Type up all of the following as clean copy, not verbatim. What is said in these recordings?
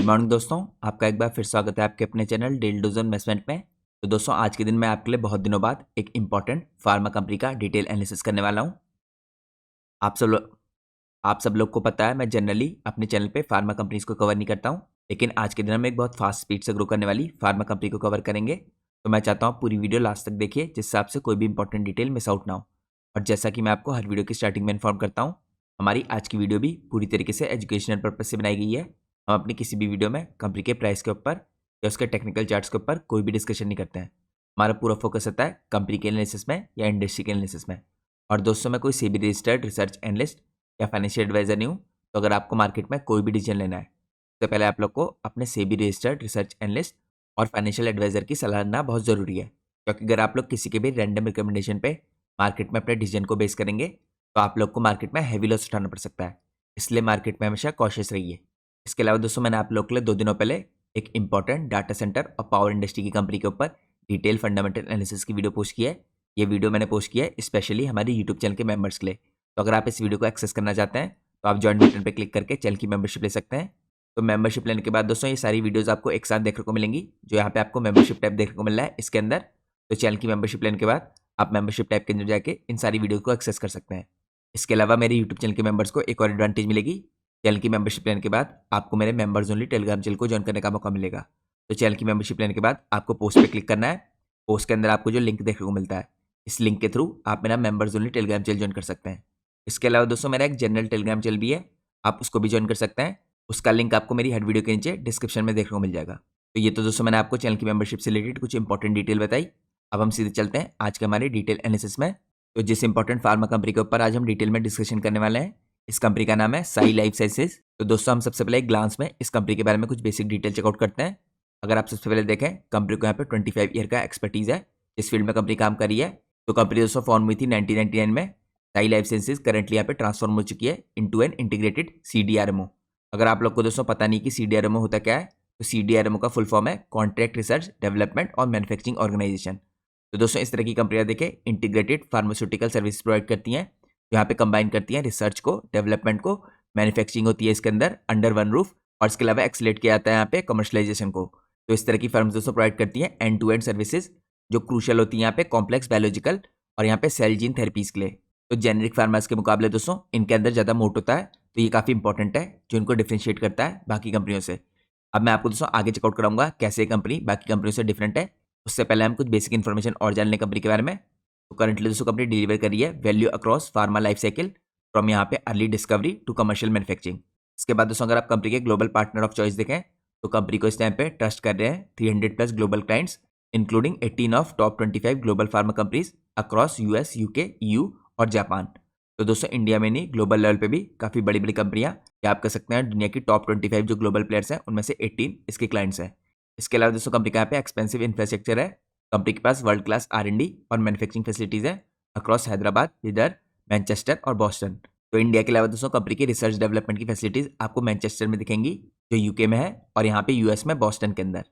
Good morning दोस्तों, आपका एक बार फिर स्वागत है आपके अपने चैनल डेली डोज इन्वेस्टमेंट में। तो दोस्तों आज के दिन मैं आपके लिए बहुत दिनों बाद एक इंपॉर्टेंट फार्मा कंपनी का डिटेल एनालिसिस करने वाला हूं। आप सब लोग को पता है मैं जनरली अपने चैनल पे फार्मा कंपनीज को कवर नहीं करता हूं, लेकिन आज के दिन हम एक बहुत फास्ट स्पीड से ग्रो करने वाली फार्मा कंपनी को कवर करेंगे। तो मैं चाहता हूँ पूरी वीडियो लास्ट तक देखिए, जिससे आपसे कोई भी इंपॉर्टेंट डिटेल मिस आउट ना हो। और जैसा कि मैं आपको हर वीडियो की स्टार्टिंग में इन्फॉर्म करता हूँ, हमारी आज की वीडियो भी पूरी तरीके से एजुकेशनल पर्पज से बनाई गई है। हम अपनी किसी भी वीडियो में कंपनी के प्राइस के ऊपर या उसके टेक्निकल चार्ट्स के ऊपर कोई भी डिस्कशन नहीं करते हैं। हमारा पूरा फोकस होता है कंपनी के एनालिसिस में या इंडस्ट्री के एनालिसिस में। और दोस्तों मैं कोई सेबी रजिस्टर्ड रिसर्च एनालिस्ट या फाइनेंशियल एडवाइजर नहीं हूँ। तो अगर आपको मार्केट में कोई भी डिसीजन लेना है, तो पहले आप लोग को अपने सेबी रजिस्टर्ड रिसर्च एनालिस्ट और फाइनेंशियल एडवाइजर की सलाह लेना बहुत ज़रूरी है। क्योंकि अगर आप लोग किसी के भी रैंडम रिकमेंडेशन पे मार्केट में अपने डिसीजन को बेस करेंगे, तो आप लोग को मार्केट में हैवी लॉस उठाना पड़ सकता है। इसलिए मार्केट में हमेशा कॉशियस रहिए। इसके अलावा दोस्तों मैंने आप लोग के लिए 2 दिनों पहले एक इंपॉर्टेंट डाटा सेंटर और पावर इंडस्ट्री की कंपनी के ऊपर डिटेल फंडामेंटल एनालिसिस की वीडियो पोस्ट की है। ये वीडियो मैंने पोस्ट किया है स्पेशली हमारी यूट्यूब चैनल के मेंबर्स के लिए। तो अगर आप इस वीडियो को एक्सेस करना चाहते हैं, तो आप ज्वाइन बटन पर क्लिक करके चैनल की मेंबरशिप ले सकते हैं। तो मेंबरशिप लेने के बाद दोस्तों ये सारी वीडियोस आपको एक साथ देखने को मिलेंगी, जो यहाँ पे आपको मेंबरशिप टैब देखने को मिल रहा है इसके अंदर। तो चैनल की मेंबरशिप लेने के बाद आप मेंबरशिप टैब के अंदर जाके इन सारी वीडियो को एक्सेस कर सकते हैं। इसके अलावा मेरे यूट्यूब चैनल के मेंबर्स को एक और एडवांटेज मिलेगी। चैनल की मेंबरशिप लेने के बाद आपको मेरे मेंबर्स ओनली टेलीग्राम चैनल को ज्वाइन करने का मौका मिलेगा। तो चैनल की मेंबरशिप लेने के बाद आपको पोस्ट पे क्लिक करना है। पोस्ट के अंदर आपको जो लिंक देखने को मिलता है, इस लिंक के थ्रू आप मेरा members only Telegram channel join कर सकते हैं। इसके अलावा दोस्तों मेरा एक जनरल टेलीग्राम चैनल भी है, आप उसको भी ज्वाइन कर सकते हैं। उसका लिंक आपको मेरी हर वीडियो के नीचे डिस्क्रिप्शन में देखने को मिल जाएगा। तो ये तो दोस्तों मैंने आपको चैनल की मेंबरशिप से रिलेटेड कुछ इंपॉर्टेंट डिटेल बताई। अब हम सीधे चलते हैं आज के हमारे डिटेल एनालिसिस में। तो जिस इंपॉर्टेंट फार्मा कंपनी के ऊपर आज हम डिटेल में डिस्कशन करने वाले हैं, इस कंपनी का नाम है साई लाइफ साइंसेज। तो दोस्तों हम सबसे पहले एक ग्लांस में इस कंपनी के बारे में कुछ बेसिक डिटेल चेकआउट करते हैं। अगर आप सबसे पहले देखें, कंपनी को यहाँ पे 25 ईयर का एक्सपर्टीज है, इस फील्ड में कंपनी काम कर रही है। तो कंपनी दोस्तों फॉर्म हुई थी 1999 में। साई लाइफ साइंसेज करंटली यहाँ पे ट्रांसफॉर्म हो चुकी है इनटू एन इंटीग्रेटेड CDRMO। अगर आप लोग को दोस्तों पता नहीं कि CDRMO होता क्या है, तो CDRMO का फुल फॉर्म है कॉन्ट्रैक्ट रिसर्च डेवलपमेंट और मैन्युफैक्चरिंग ऑर्गेनाइजेशन। तो दोस्तों इस तरह की कंपनियां देखें इंटीग्रेटेड फार्मास्यूटिकल सर्विस प्रोवाइड करती हैं, यहाँ पे कंबाइन करती हैं रिसर्च को, डेवलपमेंट को, मैन्युफैक्चरिंग होती है इसके अंदर अंडर वन रूफ, और इसके अलावा एक्सलेट किया जाता है यहाँ पे कमर्शलाइजेशन को। तो इस तरह की फर्म्स दोस्तों प्रोवाइड करती हैं एंड टू एंड सर्विसेज, जो क्रूशल होती है यहाँ पे कॉम्प्लेक्स बायोलॉजिकल और यहाँ पे सेल जीन थेरेपीज के लिए। तो जेनरिक फार्मास के मुकाबले दोस्तों इनके अंदर ज़्यादा मोट होता है, तो ये काफ़ी इंपॉर्टेंट है जो इनको डिफ्रेंशिएट करता है बाकी कंपनियों से। अब मैं आपको दोस्तों आगे चेकआउट कराऊंगा कैसे कंपनी बाकी कंपनियों से डिफरेंट है। उससे पहले हम कुछ बेसिक इन्फॉर्मेशन और जान लें कंपनी के बारे में। तो करंटली दोस्तों कंपनी डिलीवर कर रही है value across pharma life cycle, from यहाँ पे early discovery to commercial manufacturing. इसके बाद दोस्तों अगर आप कंपनी के ग्लोबल पार्टनर ऑफ चॉइस देखें, तो कंपनी को इस टाइम पे ट्रस्ट कर रहे हैं 300+ global clients, including 18 of top 25 global pharma companies across US, UK, EU और जापान। तो दोस्तों इंडिया में नहीं, ग्लोबल लेवल पे भी काफ़ी बड़ी बड़ी कंपनियां, या आप कह सकते हैं दुनिया की टॉप 25 जो ग्लोबल प्लेयर्स हैं उनमें से 18 इसके क्लाइंट्स हैं। इसके अलावा दोस्तों कंपनी का यहाँ पे एक्सपेंसिव इंफ्रास्ट्रक्चर है। कंपनी के पास वर्ल्ड क्लास R&D और मैन्युफैक्चरिंग फैसिलिटीज़ हैं अक्रॉस हैदराबाद, बिदर, मैनचेस्टर और बॉस्टन। तो इंडिया के अलावा दोस्तों कंपनी की रिसर्च डेवलपमेंट की फैसिलिटीज़ आपको मैनचेस्टर में दिखेंगी, जो UK में है, और यहाँ पे US में बॉस्टन के अंदर।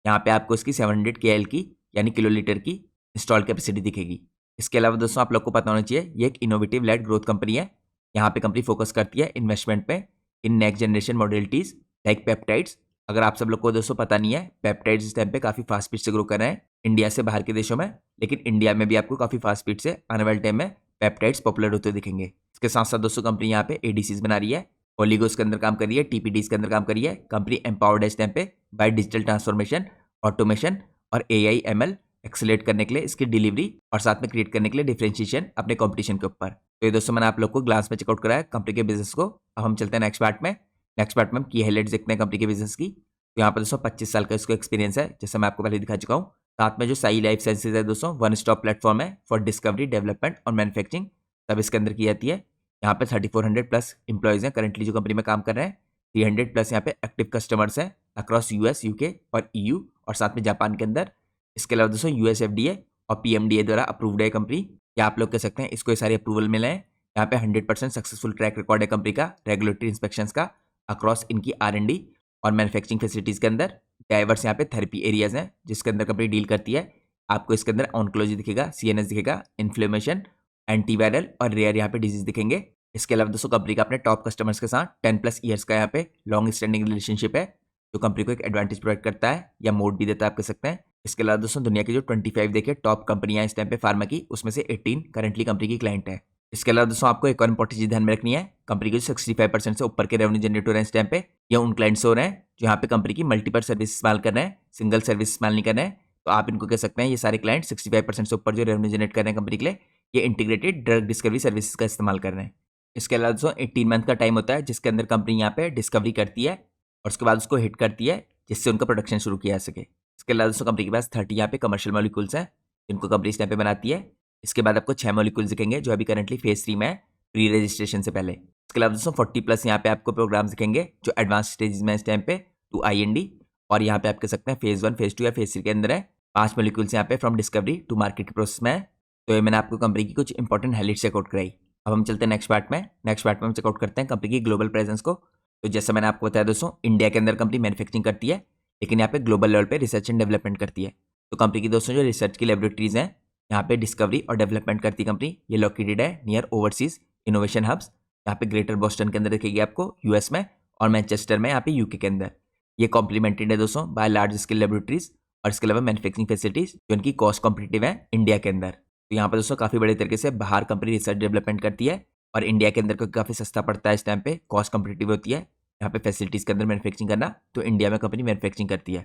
यहाँ पे आपको इसकी 700 KL की यानी किलोलीटर की इंस्टॉल कैपेसिटी दिखेगी। इसके अलावा दोस्तों आप लोग को पता होना चाहिए ये एक इनोवेटिव लेड ग्रोथ कंपनी है। यहाँ पे कंपनी फोकस करती है इन्वेस्टमेंट पे in next generation modalities like peptides. अगर आप सब लोग को दोस्तों पता नहीं है, पेप्टाइड्स इस टाइम पे काफ़ी फास्ट स्पीड से ग्रो कर रहे हैं इंडिया से बाहर के देशों में, लेकिन इंडिया में भी आपको काफ़ी फास्ट स्पीड से आने वाले टाइम में पेप्टाइड्स पॉपुलर होते दिखेंगे। इसके साथ साथ दोस्तों कंपनी यहाँ पे ADCs बना रही है, ओलिगोस के अंदर काम कर रही है, TPDs के अंदर काम कर रही है। कंपनी एम्पावर्ड है इस टाइम पे बाय डिजिटल ट्रांसफॉर्मेशन, ऑटोमेशन और AI ML एक्सेलेरेट करने के लिए इसकी डिलीवरी और साथ में क्रिएट करने के लिए डिफरेंशिएशन अपने कंपटीशन के ऊपर। तो ये दोस्तों मैंने आप लोग को ग्लांस में चेकआउट कराया कंपनी के बिजनेस को। अब हम चलते हैं नेक्स्ट पार्ट में। नेक्स्ट पार्ट में हम की हाइलाइट्स देखते हैं कंपनी के बिजनेस की। तो यहाँ पर दोस्तों 25 साल का इसको एक्सपीरियंस है, जैसे मैं आपको पहले दिखा चुका हूँ। साथ में जो साई लाइफ साइंसेज है दोस्तों, वन स्टॉप प्लेटफॉर्म है फॉर डिस्कवरी, डेवलपमेंट और मैन्युफैक्चरिंग, सब इसके अंदर की जाती है। यहाँ पे 3400+ एम्प्लॉयज़ हैं करंटली जो कंपनी में काम कर रहे हैं। 300+ यहाँ पे एक्टिव कस्टमर्स हैं अक्रॉस US, UK और EU और साथ में जापान के अंदर। इसके अलावा दोस्तों US FDA और PMDA द्वारा अप्रूव्ड है कंपनी, या आप लोग कह सकते हैं इसको ये सारे अप्रूवल मिले हैं। यहाँ पे 100% सक्सेसफुल ट्रैक रिकॉर्ड है कंपनी का रेगुलेटरी इंस्पेक्शंस का अक्रॉस इनकी R&D और मैन्युफैक्चरिंग फैसिलिटीज़ के अंदर। डाइवर्स यहाँ पे थेरेपी एरियाज हैं जिसके अंदर कंपनी डील करती है। आपको इसके अंदर ऑन्कोलॉजी दिखेगा, CNS दिखेगा, इन्फ्लेमेशन, एंटीवायरल और रेयर यहाँ पे डिजीज दिखेंगे। इसके अलावा दोस्तों कंपनी का अपने टॉप कस्टमर्स के साथ 10+ ईयर्स का यहाँ पे लॉन्ग स्टैंडिंग रिलेशनशिप है। जो कंपनी को एक एडवांटेज प्रोवाइड करता है या मोड भी देता है आप कह सकते हैं। इसके अलावा दोस्तों दुनिया की जो 25 देखिए टॉप कंपनियां इस टाइम पे फार्मा की, उसमें से 18 करंटली कंपनी की क्लाइंट है। इसके अलावा दोस्तों आपको एक और इंपॉर्टेंट चीज ध्यान में रखनी है, कंपनी के जो 65% से ऊपर के रेवेन्यू जनरेट हो रहे हैं इस टाइम पे, या उन क्लाइंट्स हो रहे हैं जो यहाँ पे कंपनी की मल्टीपल सर्विस इस्तेमाल कर रहे हैं, सिंगल सर्विस इस्तेमाल नहीं कर रहे हैं। तो आप इनको कह सकते हैं ये सारे क्लाइंट 65% से ऊपर जो रेवेन्यू जनरेट कर रहे हैं कंपनी के लिए, ये इंटीग्रेटेड ड्रग डिस्कवरी सर्विसेज का इस्तेमाल कर रहे हैं। इसके अलावा दोस्तों 18 मंथ का टाइम होता है जिसके अंदर कंपनी यहाँ पे डिस्कवरी करती है और उसके बाद उसको हिट करती है जिससे उनका प्रोडक्शन शुरू किया जा सके। इसके अलावा दोस्तों कंपनी के पास 30 यहाँ पे कमर्शियल मॉलिक्यूल्स हैं जिनको कंपनी इस टाइम पे बनाती है। इसके बाद आपको 6 मॉलिक्यूल्स दिखेंगे जो अभी करंटली फेज 3 में है, प्री रजिस्ट्रेशन से पहले। इसके अलावा दोस्तों 40+ यहाँ पे आपको प्रोग्राम्स दिखेंगे जो एडवांस स्टेज में इस टाइम पे टू IND, और यहाँ पे आप कह सकते हैं फेज 1, फेज 2 या फेज 3 के अंदर है। 5 मॉलिक्यूल्स यहाँ पे फ्रॉम डिस्कवरी टू मार्केट के प्रोसेस में है। तो ये मैंने आपको कंपनी की कुछ इंपॉर्टेंट हाइलाइट्स चेकआउट कराई। अब हम चलते हैं नेक्स्ट पार्ट में। नेक्स्ट पार्ट में हम चेकआउट करते हैं कंपनी की ग्लोबल प्रेजेंस को। तो जैसा मैंने आपको बताया दोस्तों, इंडिया के अंदर कंपनी मैन्युफैक्चरिंग करती है, लेकिन यहाँ पे ग्लोबल लेवल पे रिसर्च एंड डेवलपमेंट करती है। तो कंपनी की दोस्तों जो रिसर्च की लेबोरेटरीज हैं यहाँ पे डिस्कवरी और डेवलपमेंट करती है कंपनी, ये लोकेटेड है नियर ओवरसीज इनोवेशन हब्स। यहाँ पे ग्रेटर बोस्टन के अंदर दिखेगी आपको US में, और मैनचेस्टर में यहाँ पे UK के अंदर। ये कॉम्प्लीमेंटेड है दोस्तों बाय लार्ज स्केल लेबोरेटरीज और इसके अलावा मैन्युफैक्चरिंग फैसिलिटीज जो इनकी कॉस्ट कॉम्पिटिटिव है इंडिया के अंदर। तो यहाँ पर दोस्तों काफी बड़े तरीके से बाहर कंपनी रिसर्च डेवलपमेंट करती है और इंडिया के अंदर को काफी सस्ता पड़ता है इस टाइम पे, कॉस्ट कॉम्पिटिटिव होती है यहाँ पे फैसिलिटीज के अंदर मैन्युफैक्चरिंग करना। तो इंडिया में कंपनी मैन्युफैक्चरिंग करती है।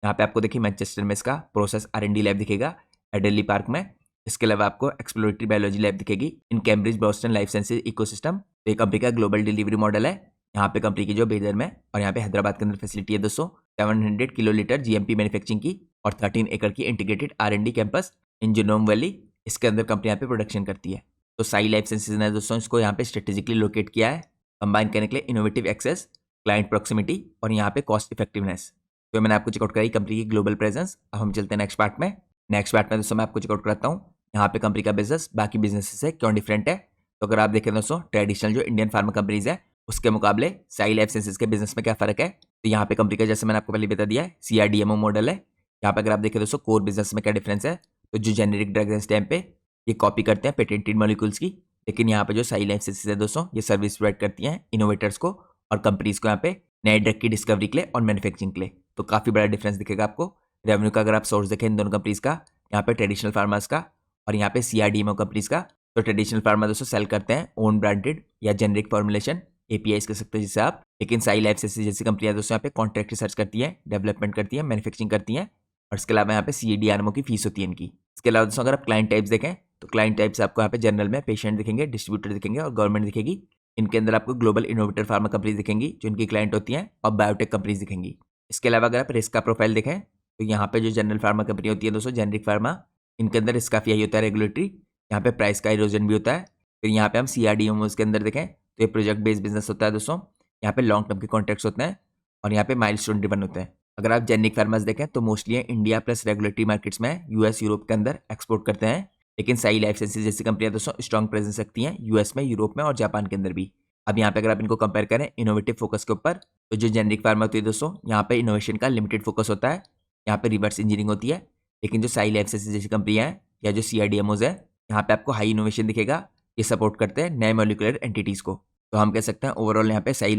यहाँ पे आपको देखिए मैनचेस्टर में इसका प्रोसेस R&D लैब दिखेगा एडरली पार्क में। इसके अलावा आपको एक्सप्लोरेटरी बायोलॉजी लैब दिखेगी in Cambridge Boston life sciences ecosystem. तो ये कंपनी का ग्लोबल डिलीवरी मॉडल है। यहाँ पे कंपनी की जो बेदर में और यहाँ पे हैदराबाद के अंदर फैसिलिटी है दोस्तों 700 किलोलीटर GMP मैन्युफैक्चरिंग की और 13 एकड़ की इंटीग्रेटेड R&D कैंपस इन जिनोम वैली, इसके अंदर कंपनी यहाँ पे प्रोडक्शन करती है। तो साई लाइफ साइंसेज ने दोस्तों इसको यहाँ पे स्ट्रेटेजिकली लोकेट किया है, कंबाइन करने के लिए इनोवेटिव एक्सेस, क्लाइंट प्रोक्सिमिटी और यहाँ पे कॉस्ट इफेक्टिवनेस। तो मैंने आपको चेकआउट कराई कंपनी की ग्लोबल प्रेजेंस। अब हम चलते हैं नेक्स्ट पार्ट में। नेक्स्ट पार्ट में दोस्तों मैं आपको चेकआउट कराता हूँ यहाँ पे कंपनी का बिजनेस बाकी बिजनेस से क्यों डिफरेंट है। तो अगर आप देखें दोस्तों ट्रेडिशनल जो इंडियन फार्मा कंपनीज है उसके मुकाबले साई लाइफ साइंसेज के बिजनेस में क्या फर्क है। तो यहाँ पे कंपनी का जैसे मैंने आपको पहले बता दिया है CRDMO मॉडल है। यहाँ पे अगर आप देखें दोस्तों कोर बिजनेस में क्या डिफरेंस है, तो जो जेनेरिक ड्रग्स इस टाइम पे ये कॉपी करते हैं पेटेंटेड मॉलिक्यूल्स की, लेकिन यहाँ पे जो साई लाइफ साइंसेज है दोस्तों ये सर्विस प्रोवाइड करती हैं इनोवेटर्स को और कंपनीज को यहाँ पे नए ड्रग की डिस्कवरी के लिए और मैन्युफैक्चरिंग के लिए। तो काफी बड़ा डिफरेंस दिखेगा आपको। रेवेन्यू का अगर आप सोर्स देखें इन दोनों कंपनीज का, यहाँ पे ट्रेडिशनल फार्मास का और यहाँ पे CRDMO कंपनीज का। तो ट्रेडिशनल फार्मा दोस्तों सेल करते हैं ओन ब्रांडेड या जेनरिक फॉर्मुलेशन APIs कह सकते हैं जिससे आप, लेकिन साई लाइफ साइंसेज जैसी कंपनियां दोस्तों यहाँ पे कॉन्ट्रैक्ट रिसर्च करती है, डेवलपमेंट करती है, मैन्युफैक्चरिंग करती हैं और इसके अलावा यहाँ पे CDRMO की फीस होती है इनकी। इसके अलावा दोस्तों अगर आप क्लाइंट टाइप्स देखें तो क्लाइंट टाइप्स आपको यहाँ पे जनरल में पेशेंट दिखेंगे, डिस्ट्रीब्यूटर दिखेंगे और गवर्नमेंट दिखेगी। इनके अंदर आपको ग्लोबल इनोवेटर फार्मा कंपनीज दिखेंगी जो इनकी क्लाइंट होती हैं और बायोटेक कंपनीज दिखेंगी। इसके अलावा अगर आप रिस्क का प्रोफाइल देखें तो यहाँ पे जो जनरल फार्मा कंपनी होती है दोस्तों जेनरिक फार्मा, इनके अंदर रिस्क काफी हाई होता है रेगुलेटरी, यहाँ पे प्राइस का इरोजन भी होता है। फिर यहाँ पे हम CRDMO के अंदर देखें तो ये प्रोजेक्ट बेस्ड बिजनेस होता है दोस्तों, यहाँ पे लॉन्ग टर्म के कॉन्ट्रैक्ट्स होते हैं और यहाँ पे माइलस्टोन ड्रिवन होते हैं। अगर आप जेनरिक फार्मास देखें तो mostly India plus regulatory markets में US यूरोप के अंदर एक्सपोर्ट करते हैं, लेकिन साई लाइफ साइंसेज जैसी कंपनियां दोस्तों स्ट्रॉन्ग प्रेजेंस रखती हैं US में, यूरोप में और जापान के अंदर भी। अब यहाँ पे अगर आप इनको कंपेयर करें इनोवेटिव फोकस के ऊपर, तो जो जेनरिक फार्मा होती है दोस्तों यहाँ पे इनोवेशन का लिमिटेड फोकस होता है, यहाँ पे रिवर्स इंजीनियरिंग होती है। लेकिन जो साई लाइफ साइंसेज जैसी कंपनियां हैं या जो CRDMOs है यहाँ पे आपको हाई इनोवेशन दिखेगा, ये सपोर्ट करते हैं नए मॉलिक्यूलर एंटिटीज को। तो हम कह सकते हैं ओवरऑल यहाँ पे साई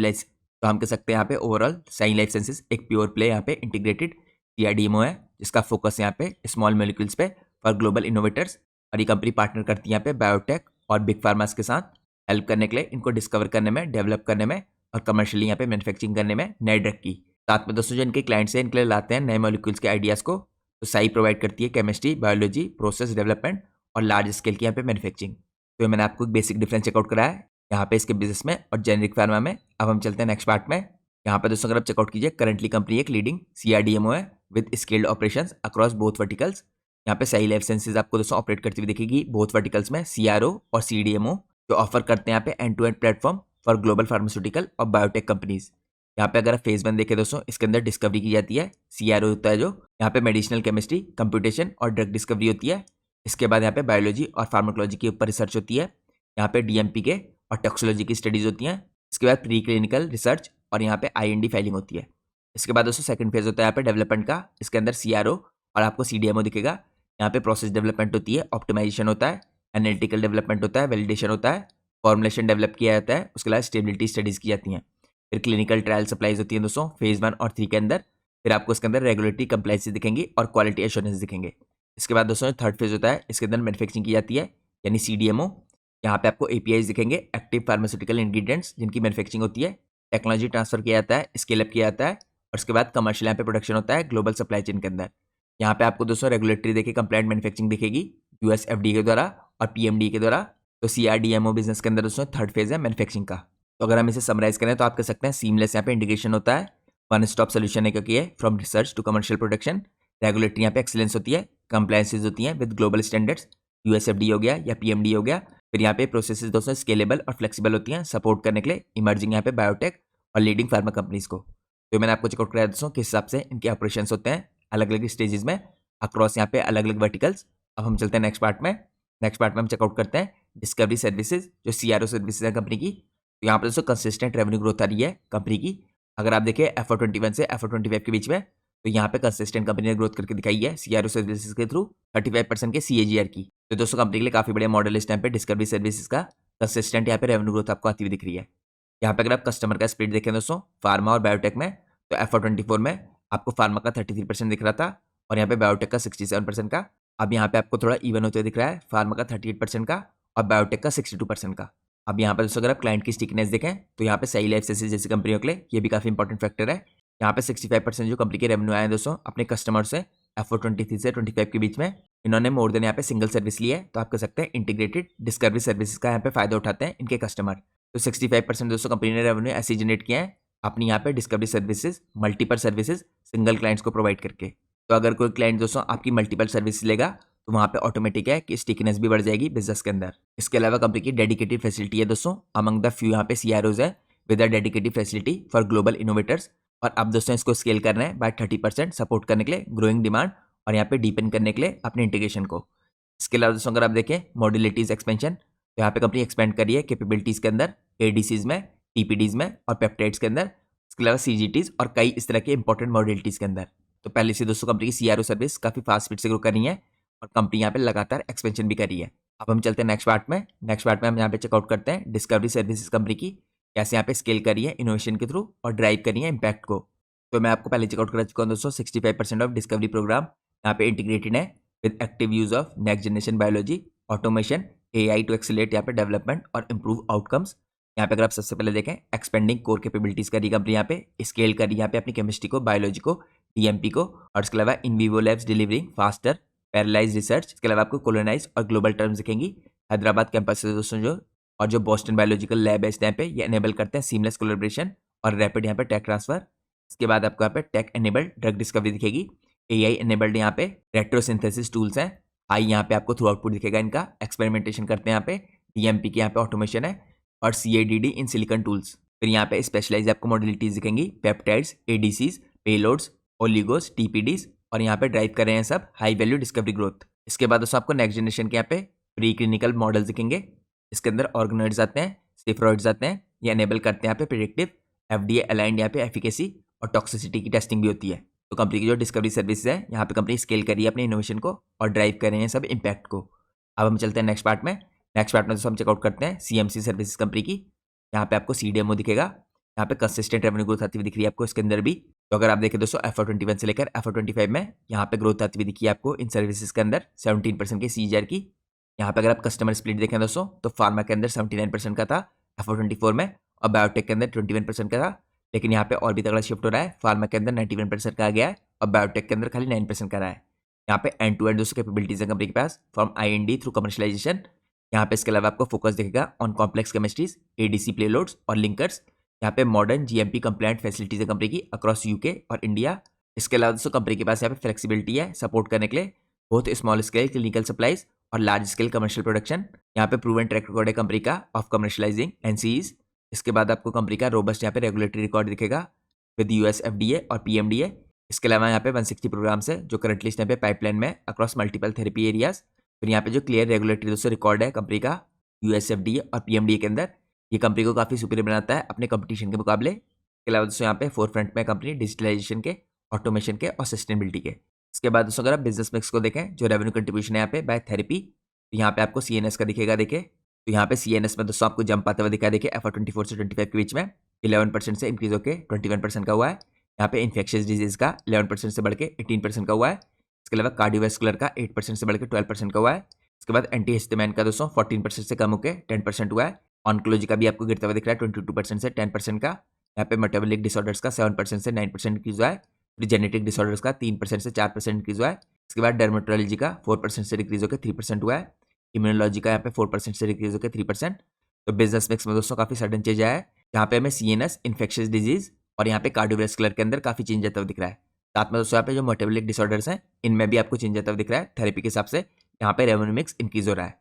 लाइफ साइंसेज एक प्योर प्ले यहाँ पे इंटीग्रेटेड CRDMO है जिसका फोकस यहाँ पे स्मॉल मॉलिक्यूल्स पे फॉर ग्लोबल इनोवेटर्स, और ये कंपनी पार्टनर करती है यहाँ पे बायोटेक और बिग फार्मास के साथ हेल्प करने के लिए इनको डिस्कवर करने में, डेवलप करने में और कमर्शियली यहाँ पे मैन्युफैक्चरिंग करने में नए ड्रग की। साथ में दोस्तों जो इनके क्लाइंट्स हैं इनके लिए लाते हैं नए मॉलिक्यूल्स के आइडियाज़ को। तो साई प्रोवाइड करती है केमिस्ट्री, बायोलॉजी, प्रोसेस डेवलपमेंट और लार्ज स्केल की यहाँ पे मैन्युफैक्चरिंग। तो मैंने आपको एक बेसिक डिफरेंस चेकआउट कराया है यहाँ पे इसके बिजनेस में और जेनरिक फार्मा में। अब हम चलते हैं नेक्स्ट पार्ट में। यहाँ पे दोस्तों अगर आप चेकआउट कीजिए करंटली कंपनी एक लीडिंग CRDMO है with scaled operations across both verticals. यहाँ पे साई लाइफ साइंसेज आपको दोस्तों ऑपरेट करती हुई दिखेगी बोथ वर्टिकल्स में, CRO और CDMO जो ऑफर करते हैं यहाँ पे end to end platform for global pharmaceutical और बायोटेक कंपनीज। यहाँ पे अगर आप फेज 1 देखें दोस्तों इसके अंदर डिस्कवरी की जाती है, CRO होता है जो यहाँ पे मेडिसिनल केमिस्ट्री, कंप्यूटेशन और ड्रग डिस्कवरी होती है। इसके बाद यहाँ पे बायोलॉजी और फार्माकोलॉजी के ऊपर रिसर्च होती है, यहाँ पे DMP के और टॉक्सिकोलॉजी की स्टडीज होती हैं। इसके बाद प्री क्लिनिकल रिसर्च और यहाँ पे IND फाइलिंग होती है। इसके बाद दोस्तों सेकंड फेज होता है यहाँ पे डेवलपमेंट का, इसके अंदर CRO और आपको CDMO दिखेगा। यहाँ पे प्रोसेस डेवलपमेंट होती है, ऑप्टिमाइजेशन होता है, एनालिटिकल डेवलपमेंट होता है, वैलिडेशन होता है, फॉर्मुलेशन डेवलप किया जाता है, उसके अलावा स्टेबिलिटी स्टडीज की जाती हैं। फिर क्लिनिकल ट्रायल सप्लाईज होती है दोस्तों फेज 1 और 3 के अंदर। फिर आपको इसके अंदर रेगुलेटरी कंप्लाइंसेस दिखेंगी और क्वालिटी एश्योरेंस दिखेंगे। इसके बाद दोस्तों थर्ड फेज होता है, इसके अंदर मैन्युफैक्चरिंग की जाती है यानी CDMO। यहाँ पे आपको APIs दिखेंगे, एक्टिव फार्मास्यूटिकल इंग्रेडिएंट्स, जिनकी मैन्युफैक्चरिंग होती है। टेक्नोलॉजी ट्रांसफर किया जाता है, स्केल अप किया जाता है और उसके बाद कमर्शियल यहाँ पे प्रोडक्शन होता है ग्लोबल सप्लाई चेन के अंदर। यहाँ पे आपको दोस्तों रेगुलेटरी देखिए कंप्लाइंट मैन्युफैक्चरिंग दिखेगी US FDA के द्वारा और PMDA के द्वारा। तो CRDMO बिजनेस के अंदर दोस्तों थर्ड फेज है मैन्युफैक्चरिंग का। तो अगर हम इसे समराइज करें तो आप कह सकते हैं सीमलेस यहाँ पे इंटीग्रेशन होता है, वन स्टॉप सोल्यूशन है, क्योंकि ये from research to commercial production. Regulatory यहाँ पे एक्सीलेंस होती है, कंप्लायंसेज होती हैं विद ग्लोबल स्टैंडर्ड्स, USFDA हो गया या PMDA हो गया। फिर यहाँ पे प्रोसेसेस दोस्तों स्केलेबल और फ्लेक्सिबल होती हैं सपोर्ट करने के लिए इमर्जिंग यहाँ पे बायोटेक और लीडिंग फार्मा कंपनीज को। तो मैंने आपको चेकआउट कराया दोस्तों किस हिसाब से इनके ऑपरेशन होते हैं अलग अलग स्टेजेस में अक्रॉस यहाँ पे अलग अलग वर्टिकल्स। अब हम चलते हैं नेक्स्ट पार्ट में। नेक्स्ट पार्ट में हम चेकआउट करते हैं डिस्कवरी सर्विसेज जो CRO सर्विसेज है कंपनी की। तो यहाँ पर दोस्तों कंसिस्टेंट रेवेन्यू ग्रोथ आ रही है कंपनी की। अगर आप देखें FY21 से FY25 के बीच में, तो यहाँ पे कंसिस्टेंट कंपनी ने ग्रोथ करके दिखाई है CRO सर्विसेज के थ्रू 35% के CAGR की। तो दोस्तों कंपनी के लिए काफी बड़े मॉडल इस टाइम पे डिस्कवरी सर्विसेज का कंसिस्टेंट यहाँ पे रेवेन्यू ग्रोथ आपको आती हुई दिख रही है। यहाँ पे अगर आप कस्टमर का स्प्लिट देखें दोस्तों फार्मा और बायोटेक में, तो FY24 में आपको फार्मा का 33% दिख रहा था और यहाँ पे बायोटेक का 67% का। अब यहाँ पे आपको थोड़ा इवन होते दिख रहा है, फार्मा का 38% का और बायोटेक का 62% का। अब यहाँ पर दोस्तों अगर आप क्लाइंट की स्टिकनेस देखें तो यहाँ पे सही लाइफ साइंसेज जैसी कंपनियों के लिए ये भी काफी इंपॉर्टेंट फैक्टर है। यहाँ पे 65% जो कंपनी के रेवेन्यू आए हैं दोस्तों अपने कस्टमर से FY23 से 25 के बीच में, इन्होंने मोर देन यहाँ पे सिंगल सर्विस ली है। तो आप कह सकते हैं इंटीग्रेटेड डिस्कवरी सर्विसेज का यहाँ पे फायदा उठाते हैं इनके कस्टमर। तो 65% दोस्तों कंपनी ने रेवेन्यू ऐसे जनरेट किया है अपनी यहाँ पे discovery services multiple services single clients को प्रोवाइड करके। तो अगर कोई क्लाइंट दोस्तों आपकी मल्टीपल सर्विस लेगा तो वहाँ पे ऑटोमेटिक है कि स्टिकनेस भी बढ़ जाएगी बिजनेस के अंदर। इसके अलावा कंपनी की डेडिकेटेड फैसिलिटी है दोस्तों अमंग द फ्यू यहाँ पे CROs है with a dedicated facility for global innovators. और अब दोस्तों इसको स्केल कर रहे हैं बाय 30% सपोर्ट करने के लिए ग्रोइंग डिमांड और यहाँ पे डीपन करने के लिए अपने इंटीग्रेशन को। इसके अलावा दोस्तों अगर आप देखें मॉड्यूलिटीज एक्सपेंशन, तो यहाँ पे कंपनी एक्सपेंड कर रही है कैपेबिलिटीज के अंदर, ADCs में, TPDs में और पेप्टाइड्स के अंदर। इसके अलावा CGTs और कई इस तरह के इंपॉर्टेंट मॉड्यूलिटीज के अंदर। तो पहले से दोस्तों कंपनी की CRO सर्विस काफी फास्ट स्पीड से ग्रो कर रही है और कंपनी यहाँ पे लगातार एक्सपेंशन भी कर रही है। अब हम चलते हैं नेक्स्ट पार्ट में। नेक्स्ट पार्ट में हम यहाँ पे चेकआउट करते हैं डिस्कवरी सर्विसेज कंपनी की कैसे यहाँ पे स्केल कर रही है इनोवेशन के थ्रू और ड्राइव कर रही है इम्पैक्ट को। तो मैं आपको पहले चेकआउट करा चुका हूँ दोस्तों 65% ऑफ डिस्कवरी प्रोग्राम यहाँ पे इंटीग्रेटेड है with active use of next generation biology, automation, AI to accelerate यहाँ पे डेवलपमेंट और इंप्रूव आउटकम्स। यहाँ पे अगर आप सबसे पहले देखें एक्सपेंडिंग कोर कैपेबिलिटीज कर रही कंपनी यहाँ पे स्केल कर रही है यहाँ पे अपनी केमिस्ट्री को, बायोलॉजी को, DMP को और इसके अलावा in vivo labs delivering faster paralyse research. इसके अलावा आपको कोलोनाइज और ग्लोबल टर्म्स दिखेंगी। हैदराबाद कैंपस से दोस्तों जो और जो बोस्टन बायोलॉजिकल लैब है इस टाइम पे ये एनेबल करते हैं सीमलेस कोलैबोरेशन और रैपिड यहाँ पे टेक ट्रांसफर। इसके बाद आपको यहाँ पे टेक एनेबल्ड ड्रग डिस्कवरी दिखेगी, AI एनेबल्ड यहाँ पे रेट्रोसिंथेसिस टूल्स हैं, आई यहाँ पे आपको थ्रू आउटपुट दिखेगा इनका, एक्सपेरिमेंटेशन करते हैं यहाँ पे, DMP की यहाँ पे ऑटोमेशन है और CADD इन सिलिकॉन टूल्स। फिर यहाँ पे स्पेशलाइज आपको मॉडलिटीज दिखेंगी, पेप्टाइड्स, ADCs, पेलोड्स, ओलिगोस, TPDs और यहाँ पे ड्राइव कर रहे हैं सब हाई वैल्यू डिस्कवरी ग्रोथ। इसके बाद दोस्तों आपको नेक्स्ट जनरेशन के यहाँ पे प्री क्लिनिकल मॉडल्स दिखेंगे। इसके अंदर ऑर्गेनॉइड्स आते हैं, सेफ्रॉइड्स आते हैं, ये एनेबल करते हैं यहाँ पे प्रेडिक्टिव FDA अलाइंड यहाँ पे एफिकेसी और टॉक्सिसिटी की टेस्टिंग भी होती है। तो कंपनी की जो डिस्कवरी सर्विस है यहाँ पे कंपनी स्केल करी है अपने इनोवेशन को और ड्राइव कर रहे हैं सब इम्पैक्ट को। अब हम चलते हैं नेक्स्ट पार्ट में। नेक्स्ट पार्ट में दोस्तों हम चेकआउट करते हैं CMC सर्विसेज कंपनी की। यहाँ पे आपको CDMO दिखेगा, यहाँ पे कंसिस्टेंट रेवेन्यू ग्रोथ आती हुई दिख रही है आपको इसके अंदर भी। तो अगर आप देखें दोस्तों FY21 से लेकर FY25 में यहाँ पे ग्रोथ आती हुई दिखी है आपको इन सर्विसेज के अंदर 17% के CAGR की। यहाँ पे अगर आप कस्टमर स्प्लिट देखें दोस्तों तो फार्मा के अंदर 79% का था FY24 में और बायोटेक के अंदर 21% का था। लेकिन यहाँ पे और भी तगड़ा शिफ्ट हो रहा है, फार्मा के अंदर 91% का आ गया है और बायोटेक के अंदर खाली 9% का रहा है। यहाँ पे एंड टू एंड दोस्तों कैपेबिलिटीज है कंपनी के पास फ्रॉम IND थ्रू कमर्शलाइजेशन। यहाँ पे इसके अलावा आपको फोकस दिखेगा ऑन कॉम्प्लेक्स केमिस्ट्रीज, ADC प्लेलोड्स और लिंकर्स। यहाँ पे मॉडर्न GMP कंप्लायंट फैसिलिटीज है कंपनी की अक्रॉस UK और इंडिया। इसके अलावा दोस्तों कंपनी के पास यहाँ पे फ्लेक्सिबिलिटी है सपोर्ट करने के लिए बहुत स्मॉल स्केल क्लिनिकल सप्लाईज और लार्ज स्केल कमर्शियल प्रोडक्शन। यहाँ पे प्रूवन ट्रैक रिकॉर्ड है कंपनी का ऑफ कमर्शलाइजिंग NCEs। इसके बाद आपको कंपनी का रोबस्ट यहाँ पे रेगुलेटरी रिकॉर्ड दिखेगा विद US FDA और PMDA। इसके अलावा यहाँ पे 160 प्रोग्राम्स है जो करंटली इस टाइम पे पाइपलाइन में अक्रॉस मल्टीपल थेरेपी एरियाज। फिर यहाँ पे जो क्लियर रेगुलेटरी दोस्तों रिकॉर्ड है कंपनी का US FDA और PMDA के अंदर, ये कंपनी को काफी सुपीरियर बनाता है अपने कंपटीशन के मुकाबले। इसके अलावा दोस्तों यहाँ पे फोरफ्रंट में कंपनी डिजिटलाइजेशन के, ऑटोमेशन के और सस्टेनेबिलिटी के। इसके बाद दोस्तों अगर आप बिजनेस मिक्स को देखें जो रेवेन्यू कंट्रीब्यूशन है यहाँ पे बाय थेरेपी, तो यहाँ पे आपको CNS का दिखेगा। देखे तो यहाँ पे CNS में दोस्तों आपको जंप आते हुए दिखा देखे FY24 से 25 के बीच में। 11% से इंक्रीज होकर 21% का हुआ है। यहाँ पे इन्फेक्शियस डिजीज का 11% से बढ़ के 18% का हुआ है। इसके अलावा कार्डियोवैस्कुलर का 8% से बढ़ के 12% का हुआ है। इसके बाद एंटी हिस्टामिन का दोस्तों 14% से कम होकर 10% हुआ है। ऑन्कोलॉजी का भी आपको गिरता हुआ दिख रहा है 22% से 10% का। यहाँ पे मेटाबॉलिक डिसऑर्डर्स का 7% से 9% इंक्रीज हुआ है। फिर जेनेटिक डिसऑर्डर्स का 3% से 4% इंक्रीज हुआ है। इसके बाद डर्मेटोलॉजी का 4% से डिक्रीज होकर 3% हुआ है। इम्यूनोलॉजी का यहाँ पे 4% से डिक्रीज होकर 3%। तो बिजनेस मिक्स में दोस्तों काफी सडन चेंज आया है। यहाँ पे हमें सीएनएस, इन्फेक्शियस डिजीज और यहाँ पे कार्डियोवैस्कुलर के अंदर काफी चेंज आता हुआ दिख रहा है। साथ में दोस्तों यहाँ पे जो मेटाबॉलिक डिसऑर्डर्स हैं इनमें भी आपको चेंज आता हुआ दिख रहा है। थेरेपी के हिसाब से यहाँ पे रेवेन्यू मिक्स इंक्रीज हो रहा है।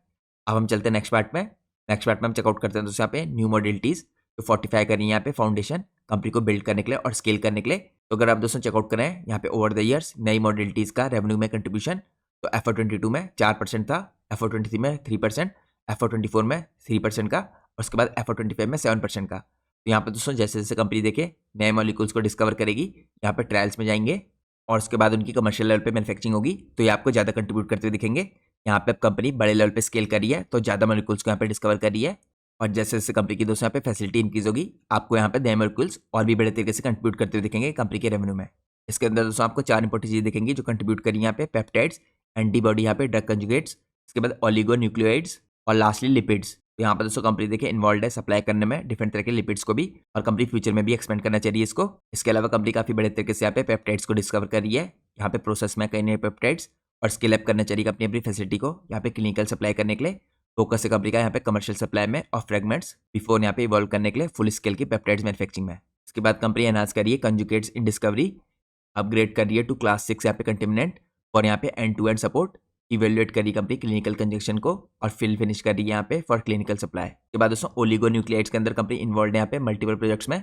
अब हम चलते हैं नेक्स्ट पार्ट में। नेक्स्ट पार्ट में हम चेकआउट करते हैं दोस्तों यहाँ पे न्यू मॉडलिटीज जो फोर्टिफाई कर रही है यहाँ पे फाउंडेशन कंपनी को बिल्ड करने के लिए और स्केल करने के लिए। तो अगर आप दोस्तों चेकआउट करें यहाँ पे ओवर द ईयर्स नई मॉडलिटीज का रेवेन्यू में कंट्रीब्यूशन तो FY22 में 4% था, FY23 में 3%, FY24 में 3% का और उसके बाद FY25 में 7% का। तो यहाँ पे दोस्तों जैसे जैसे कंपनी देखे नए मॉलिक्यूल्स को डिस्कवर करेगी, यहाँ पे ट्रायल्स में जाएंगे और उसके बाद उनकी कमर्शियल लेवल पे मैन्युफैक्चरिंग होगी तो ये आपको ज़्यादा कंट्रीब्यूट करते हुए दिखेंगे। यहाँ पे अब कंपनी बड़े लेवल पे स्केल कर रही है तो ज़्यादा मॉलिक्यूल्स को यहाँ पे डिस्कवर कर रही है और जैसे जैसे कंपनी की दोस्तों यहाँ पे फैसिलिटी इंक्रीज होगी आपको यहाँ पे नए मॉलिक्यूल्स और भी बड़े तरीके से कंट्रीब्यूट करते हुए दिखेंगे कंपनी के रेवेन्यू में। इसके अंदर दोस्तों आपको 4 इंपॉर्टेंट चीज़ें दिखेंगी जो कंट्रीब्यूट करी यहाँ पे पेप्टाइड्स, एंटीबॉडी, यहाँ पे ड्रग कंजुगेट्स, इसके बाद ओलिगोन्यूक्लियोइड्स और लास्टली लिपिड्स। तो यहाँ पर दोस्तों कंपनी देखिए इन्वॉल्व है सप्लाई करने में डिफरेंट तरह के लिपिड्स को भी और कंपनी फ्यूचर में भी एक्सपेंड करना चाहिए इसको। इसके अलावा कंपनी काफी बड़े तरीके से यहाँ पे पेप्टाइड्स को डिस्कवर कर रही है। यहाँ पे प्रोसेस में कई नए पेप्टाइड्स और स्केल अप करना चाहिए अपनी अपनी फैसिलिटी को यहाँ पे क्लिनिकल सप्लाई करने के लिए। फोकस है कंपनी का यहाँ पे कमर्शियल सप्लाई में और फ्रेगमेंट्स बिफोर यहाँ पे इवॉल्व करने के लिए फुल स्केल की पेप्टाइड्स मैन्युफैक्चरिंग में। इसके बाद कंपनी एनहांस करिए कंजुगेट्स इन डिस्कवरी, अपग्रेड कर रही है टू क्लास 6 यहाँ पे कंटेमिनेंट और यहाँ पे end to end support evaluate करी कंपनी क्लिनिकल कंजक्शन को और फिल फिनिश कर रही है यहाँ पे फॉर क्लिनिकल सप्लाई। के बाद दोस्तों ओलिगोन्यूक्लियोटाइड्स के अंदर कंपनी इन्वॉल्व है यहाँ पे मल्टीपल प्रोजेक्ट्स में।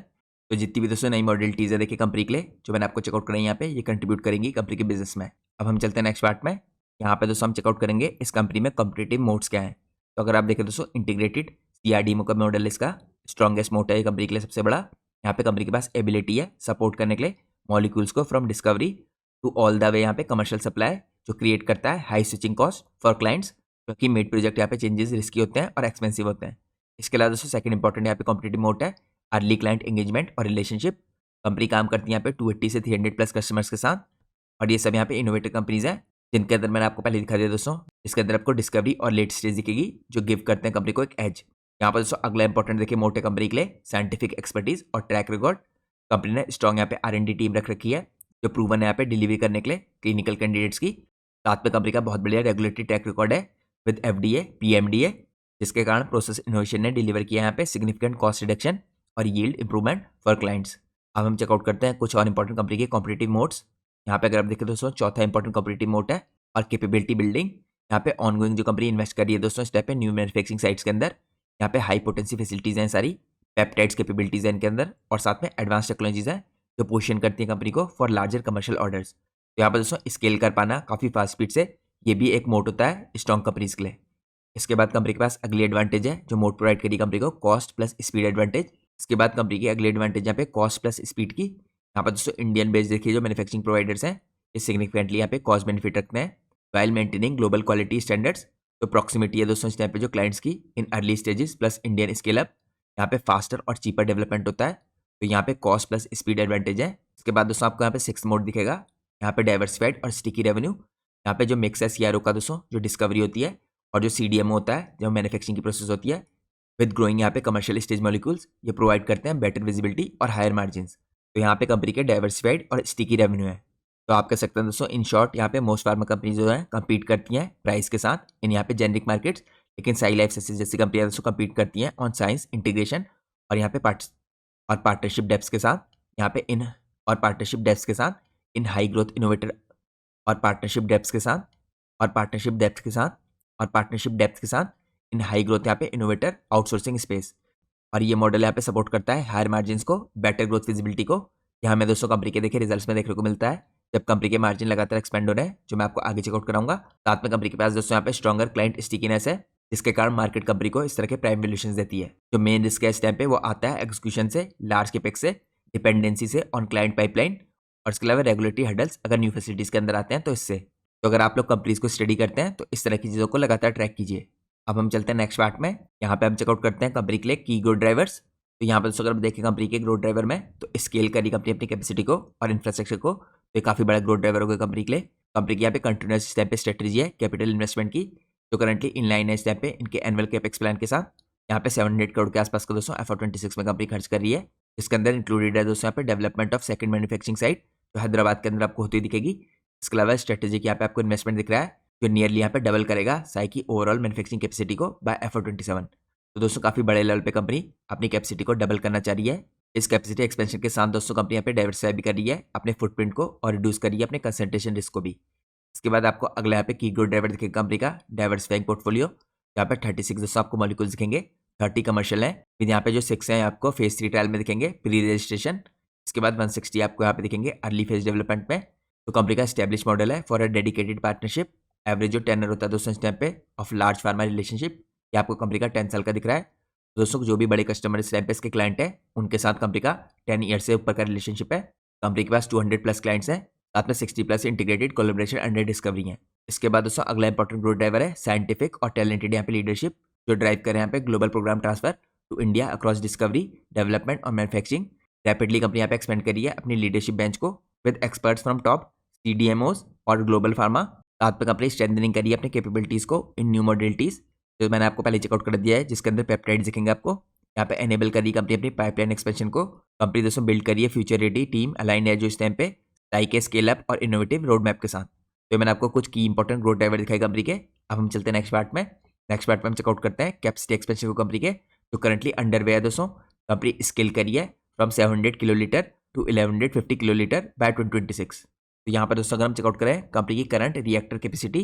तो जितनी भी दोस्तों नई मॉडलिटीज है देखिए कंपनी के लिए जो मैंने आपको चेकआउट कराई यहाँ पे ये कंट्रीब्यूट करेंगी कंपनी के बिजनेस में। अब हम चलते हैं नेक्स्ट पार्ट में। यहाँ पे दोस्तों हम चेकआउट करेंगे इस कंपनी में कॉम्पिटेटिव मोड्स क्या है। तो अगर आप देखें दोस्तों इंटीग्रेटेड CRDMO का मॉडल इसका स्ट्रॉन्गेस्ट मोड है कंपनी के लिए सबसे बड़ा। यहाँ पे कंपनी के पास एबिलिटी है सपोर्ट करने के लिए मॉलिक्यूल्स को from discovery to all the way यहाँ पे कमर्शियल सप्लाई जो क्रिएट करता है high switching cost for clients क्योंकि मेड प्रोजेक्ट यहाँ पे चेंजेस रिस्की होते हैं और एक्सपेंसिव होते हैं। इसके अलावा दोस्तों सेकंड इंपॉर्टेंट यहाँ पे कॉम्पिटेटिव मोड है अर्ली क्लाइंट एंगेजमेंट और रिलेशनशिप। कंपनी काम करती है यहाँ पे 280 से 300 प्लस कस्टमर्स के साथ और ये सब यहाँ पे इनोवेटिव कंपनीज हैं जिनके अंदर मैंने आपको पहले दिखा दिया दोस्तों। इसके अंदर आपको डिस्कवरी और लेट स्टेज दिखेगी जो गिव करते हैं कंपनी को एक एज। यहाँ पर दोस्तों अगला इंपॉर्टेंट देखिए मोटे कंपनी के लिए साइंटिफिक एक्सपर्टीज और ट्रैक रिकॉर्ड। कंपनी ने स्ट्रॉन्ग यहाँ पे R&D टीम रख रखी है जो प्रूवन है यहाँ पे डिलीवरी करने के लिए क्लिनिकल कैंडिडेट्स की। साथ में कंपनी का बहुत बढ़िया रेगुलेटरी ट्रैक रिकॉर्ड है विद FDA PMDA जिसके कारण प्रोसेस इनोवेशन ने डिलीवर किया यहाँ पे सिग्निफिकेंट कॉस्ट रिडक्शन और यील्ड इंप्रूवमेंट फॉर क्लाइंट्स। अब हम चेकआउट करते हैं कुछ और इंपॉर्टेंट कंपनी के कॉम्पिटेटिव मोड्स। यहाँ पे अगर आप देखें दोस्तों चौथा इंपॉर्टेंट कॉम्पिटेटिव मोड है और कैपेबिलिटी बिल्डिंग। यहाँ पे ऑनगोइंग जो कंपनी इन्वेस्ट कर रही है दोस्तों स्टेप पे न्यू मैन्युफैक्चरिंग साइट्स के अंदर। यहाँ पे हाई पोटेंसी फैसिलिटीज हैं सारी पेप्टाइड्स कैपेबिलिटीज है इनके अंदर और साथ में एडवांस टेक्नोलॉजीज हैं जो पोजिशन करती है कंपनी को फॉर लार्जर कमर्शियल ऑर्डर्स। तो यहाँ पर दोस्तों स्केल कर पाना काफ़ी फास्ट स्पीड से ये भी एक मोड होता है स्ट्रॉन्ग कंपनीज के लिए। इसके बाद कंपनी के पास अगली एडवांटेज है जो मोड प्रोवाइड करी कंपनी को कॉस्ट प्लस स्पीड एडवांटेज। इसके बाद कंपनी की अगली एडवांटेज यहाँ पे कॉस्ट प्लस स्पीड की। यहाँ पर दोस्तों इंडियन बेस्ड देखिए जो मैन्युफैक्चरिंग प्रोवाइडर्स हैं ये सिग्निफिकेंटली यहाँ पे कॉस्ट बेनिफिट रखते हैं while maintaining global quality standards. तो प्रॉक्सिमिटी है दोस्तों इस टाइम पे जो क्लाइंट्स की in early stages plus Indian scale up यहाँ पे फास्टर और चीपर डेवलपमेंट होता है। तो यहाँ पे कॉस्ट प्लस स्पीड एडवांटेज है। इसके बाद दोस्तों आपको यहाँ पे 6 मोड दिखेगा। यहाँ पे डाइवर्सिफाइड और स्टिकी रेवेन्यू। यहाँ पे जो मिक्स है CRO का दोस्तों जो डिस्कवरी होती है और जो CDMO होता है जो मैन्युफैक्चरिंग की प्रोसेस होती है विद ग्रोइंग यहाँ पे कमर्शियल स्टेज मॉलिक्यूल्स ये प्रोवाइड करते हैं बेटर विजिबिलिटी और हायर मार्जिन। तो यहाँ पे कंपनी के डाइवर्सिफाइड और स्टिकी रेवेन्यू है। तो आप कह सकते हैं दोस्तों इन शॉर्ट यहाँ पे मोस्ट फार्मा कंपनी जो है कम्पीट करती हैं प्राइस के साथ इन यहाँ पे जेनरिक मार्केट्स लेकिन साई लाइफ साइंसेज जैसी कंपनियां दोस्तों कम्पीट करती हैं ऑन साइंस इंटीग्रेशन और यहाँ पे पार्टनरशिप डेप्स के साथ यहाँ पे इन और पार्टनरशिप डेप्स के साथ इन हाई ग्रोथ इनोवेटर और पार्टनरशिप डेप्स के साथ और पार्टनरशिप डेप्थ के साथ और पार्टनरशिप डेप्थ के साथ इन हाई ग्रोथ यहाँ पे इनोवेटर आउटसोर्सिंग स्पेस। और ये मॉडल यहाँ पे सपोर्ट करता है हायर मार्जिन को बेटर ग्रोथ विजिबिलिटी को। यहाँ में दोस्तों कंपनी के देखे रिजल्ट्स में देखने को मिलता है जब कंपनी के मार्जिन लगातार एक्सपेंड हो रहे हैं जो मैं आपको आगे चेकआउट कराऊंगा। साथ में कंपनी के पास दोस्तों यहाँ पे स्ट्रॉन्गर क्लाइंट स्टिकीनेस है जिसके कारण मार्केट कंपनी को इस तरह के प्राइम वैल्यूएशंस देती है। जो मेन रिस्क है इस टाइम पे वो आता है एग्जीक्यूशन से, लार्ज कैपेक्स से, डिपेंडेंसी से ऑन क्लाइंट पाइपलाइन और इसके अलावा रेगुलेटरी हर्डल्स अगर न्यू फैसिलिटीज के अंदर आते हैं तो इससे। तो अगर आप लोग कंपनीज को स्टडी करते हैं तो इस तरह की चीज़ों को लगातार ट्रैक कीजिए। अब हम चलते हैं नेक्स्ट पार्ट में। यहाँ पे हम चेकआउट करते हैं कंपनी के लिए की ग्रोथ ड्राइवर्स। तो यहाँ पर दोस्तों अगर आप देखें कंपनी के ग्रोथ ड्राइवर में, तो स्केल करी कंपनी अपनी कैपेसिटी को और इंफ्रास्ट्रक्चर को, तो ये काफ़ी बड़ा ग्रोथ ड्राइवर होगा कंपनी के लिए। कंपनी की यहाँ पे कंटिन्यूस स्टेप पे स्ट्रेटेजी है कैपिटल इन्वेस्टमेंट की, जो करंटली इन लाइन है स्टेप पे इनके एनुअल कैपेक्स प्लान के साथ। यहाँ पे 700 करोड़ के आसपास का दोस्तों FY26 में कंपनी खर्च कर रही है। इसके अंदर इंक्लूडेड है दोस्तों यहाँ पे development of second manufacturing site, जो हैदराबाद के अंदर आपको होती दिखेगी। इसके अलावा स्ट्रेटेजी की यहाँ पे आपको इन्वेस्टमेंट दिख रहा है, जो नियरली यहाँ पे डबल करेगा साई की ओवरऑल मैन्युफैक्चरिंग कैपेसिटी को बाय FY27। तो दोस्तों काफ़ी बड़े लेवल पे कंपनी अपनी कैपेसिटी को डबल करना चाह रही है। इस कैपेसिटी एक्सपेंशन के साथ दोस्तों कंपनी यहाँ पे डाइवर्सिफाई भी कर रही है अपने फुटप्रिंट को और रिड्यूस कर रही है अपने कंसंट्रेशन रिस्क को भी। इसके बाद आपको अगला यहाँ पे की ग्रोथ ड्राइवर दिखेगा कंपनी का डाइवर्सिफाइंग पोर्टफोलियो। यहाँ पे 36 दोस्तों आपको मॉलिक्यूल्स दिखेंगे, 30 कमर्शियल है, फिर यहाँ पे जो 6 हैं आपको फेज 3 ट्रायल में दिखेंगे प्री रजिस्ट्रेशन। इसके बाद 160 आपको यहाँ पे दिखेंगे अर्ली फेज डेवलपमेंट में। तो कंपनी का स्टैब्लिश मॉडल है for a dedicated partnership. Average जो टेनर होता है दोस्तों इस टाइम पे ऑफ लार्ज फार्मा रिलेशनशिप, ये आपको कंपनी का 10 साल का दिख रहा है। दोस्तों जो भी बड़े कस्टमर इस टाइम पे इसके क्लाइंट है, उनके साथ कंपनी का 10 ईयर से ऊपर का रिलेशनशिप है। कंपनी के पास 200+ क्लाइंट्स हैं, साथ में 60+ इंटीग्रेटेड कोलैबोरेशन अंडर डिस्कवरी है। इसके बाद दोस्तों अगला इंपॉर्टेंट ग्रोथ ड्राइवर है साइंटिफिक और टैलेंटेड यहाँ पे लीडरशिप, जो ड्राइव करें यहाँ पे global program transfer to India across discovery, development और मैन्युफैक्चरिंग। रैपिडली कंपनी यहाँ पे एक्सपेंड करी है अपनी लीडरशिप बेंच को with experts from top CDMOs और ग्लोबल फार्मा। साथ में कंपनी स्ट्रेंथनिंग करी है अपनी कैपेबिलिटीज को इन न्यू मॉडलिटीज, जो मैंने आपको पहले चेकआउट कर दिया है, जिसके अंदर पेप्टाइड दिखेंगे आपको। यहाँ पे एनेबल करी कंपनी अपनी पाइपलाइन एक्सपेंशन को। कंपनी दोस्तों बिल्ड करी है फ्यूचर रेडी टीम अलाइन है जो इस टाइम पे टाई के स्केल अप और इनोवेटिव रोड मैप के साथ। तो मैंने आपको कुछ की इंपॉर्टेंट ग्रोथ ड्राइवर दिखाई कंपनी के। अब हम चलते हैं नेक्स्ट पार्ट में। नेक्स्ट पार्ट में हम चेकआउट करते हैं कैपेसिटी एक्सपेंशन को कंपनी के, जो करंटली अंडरवे है दोस्तों। कंपनी स्केल करी है from 700 kilolitre to 1150 kilolitre by 2026। तो यहाँ पर दोस्तों अगर हम चेकआउट करें कंपनी की करंट रिएक्टर कैपेसिटी,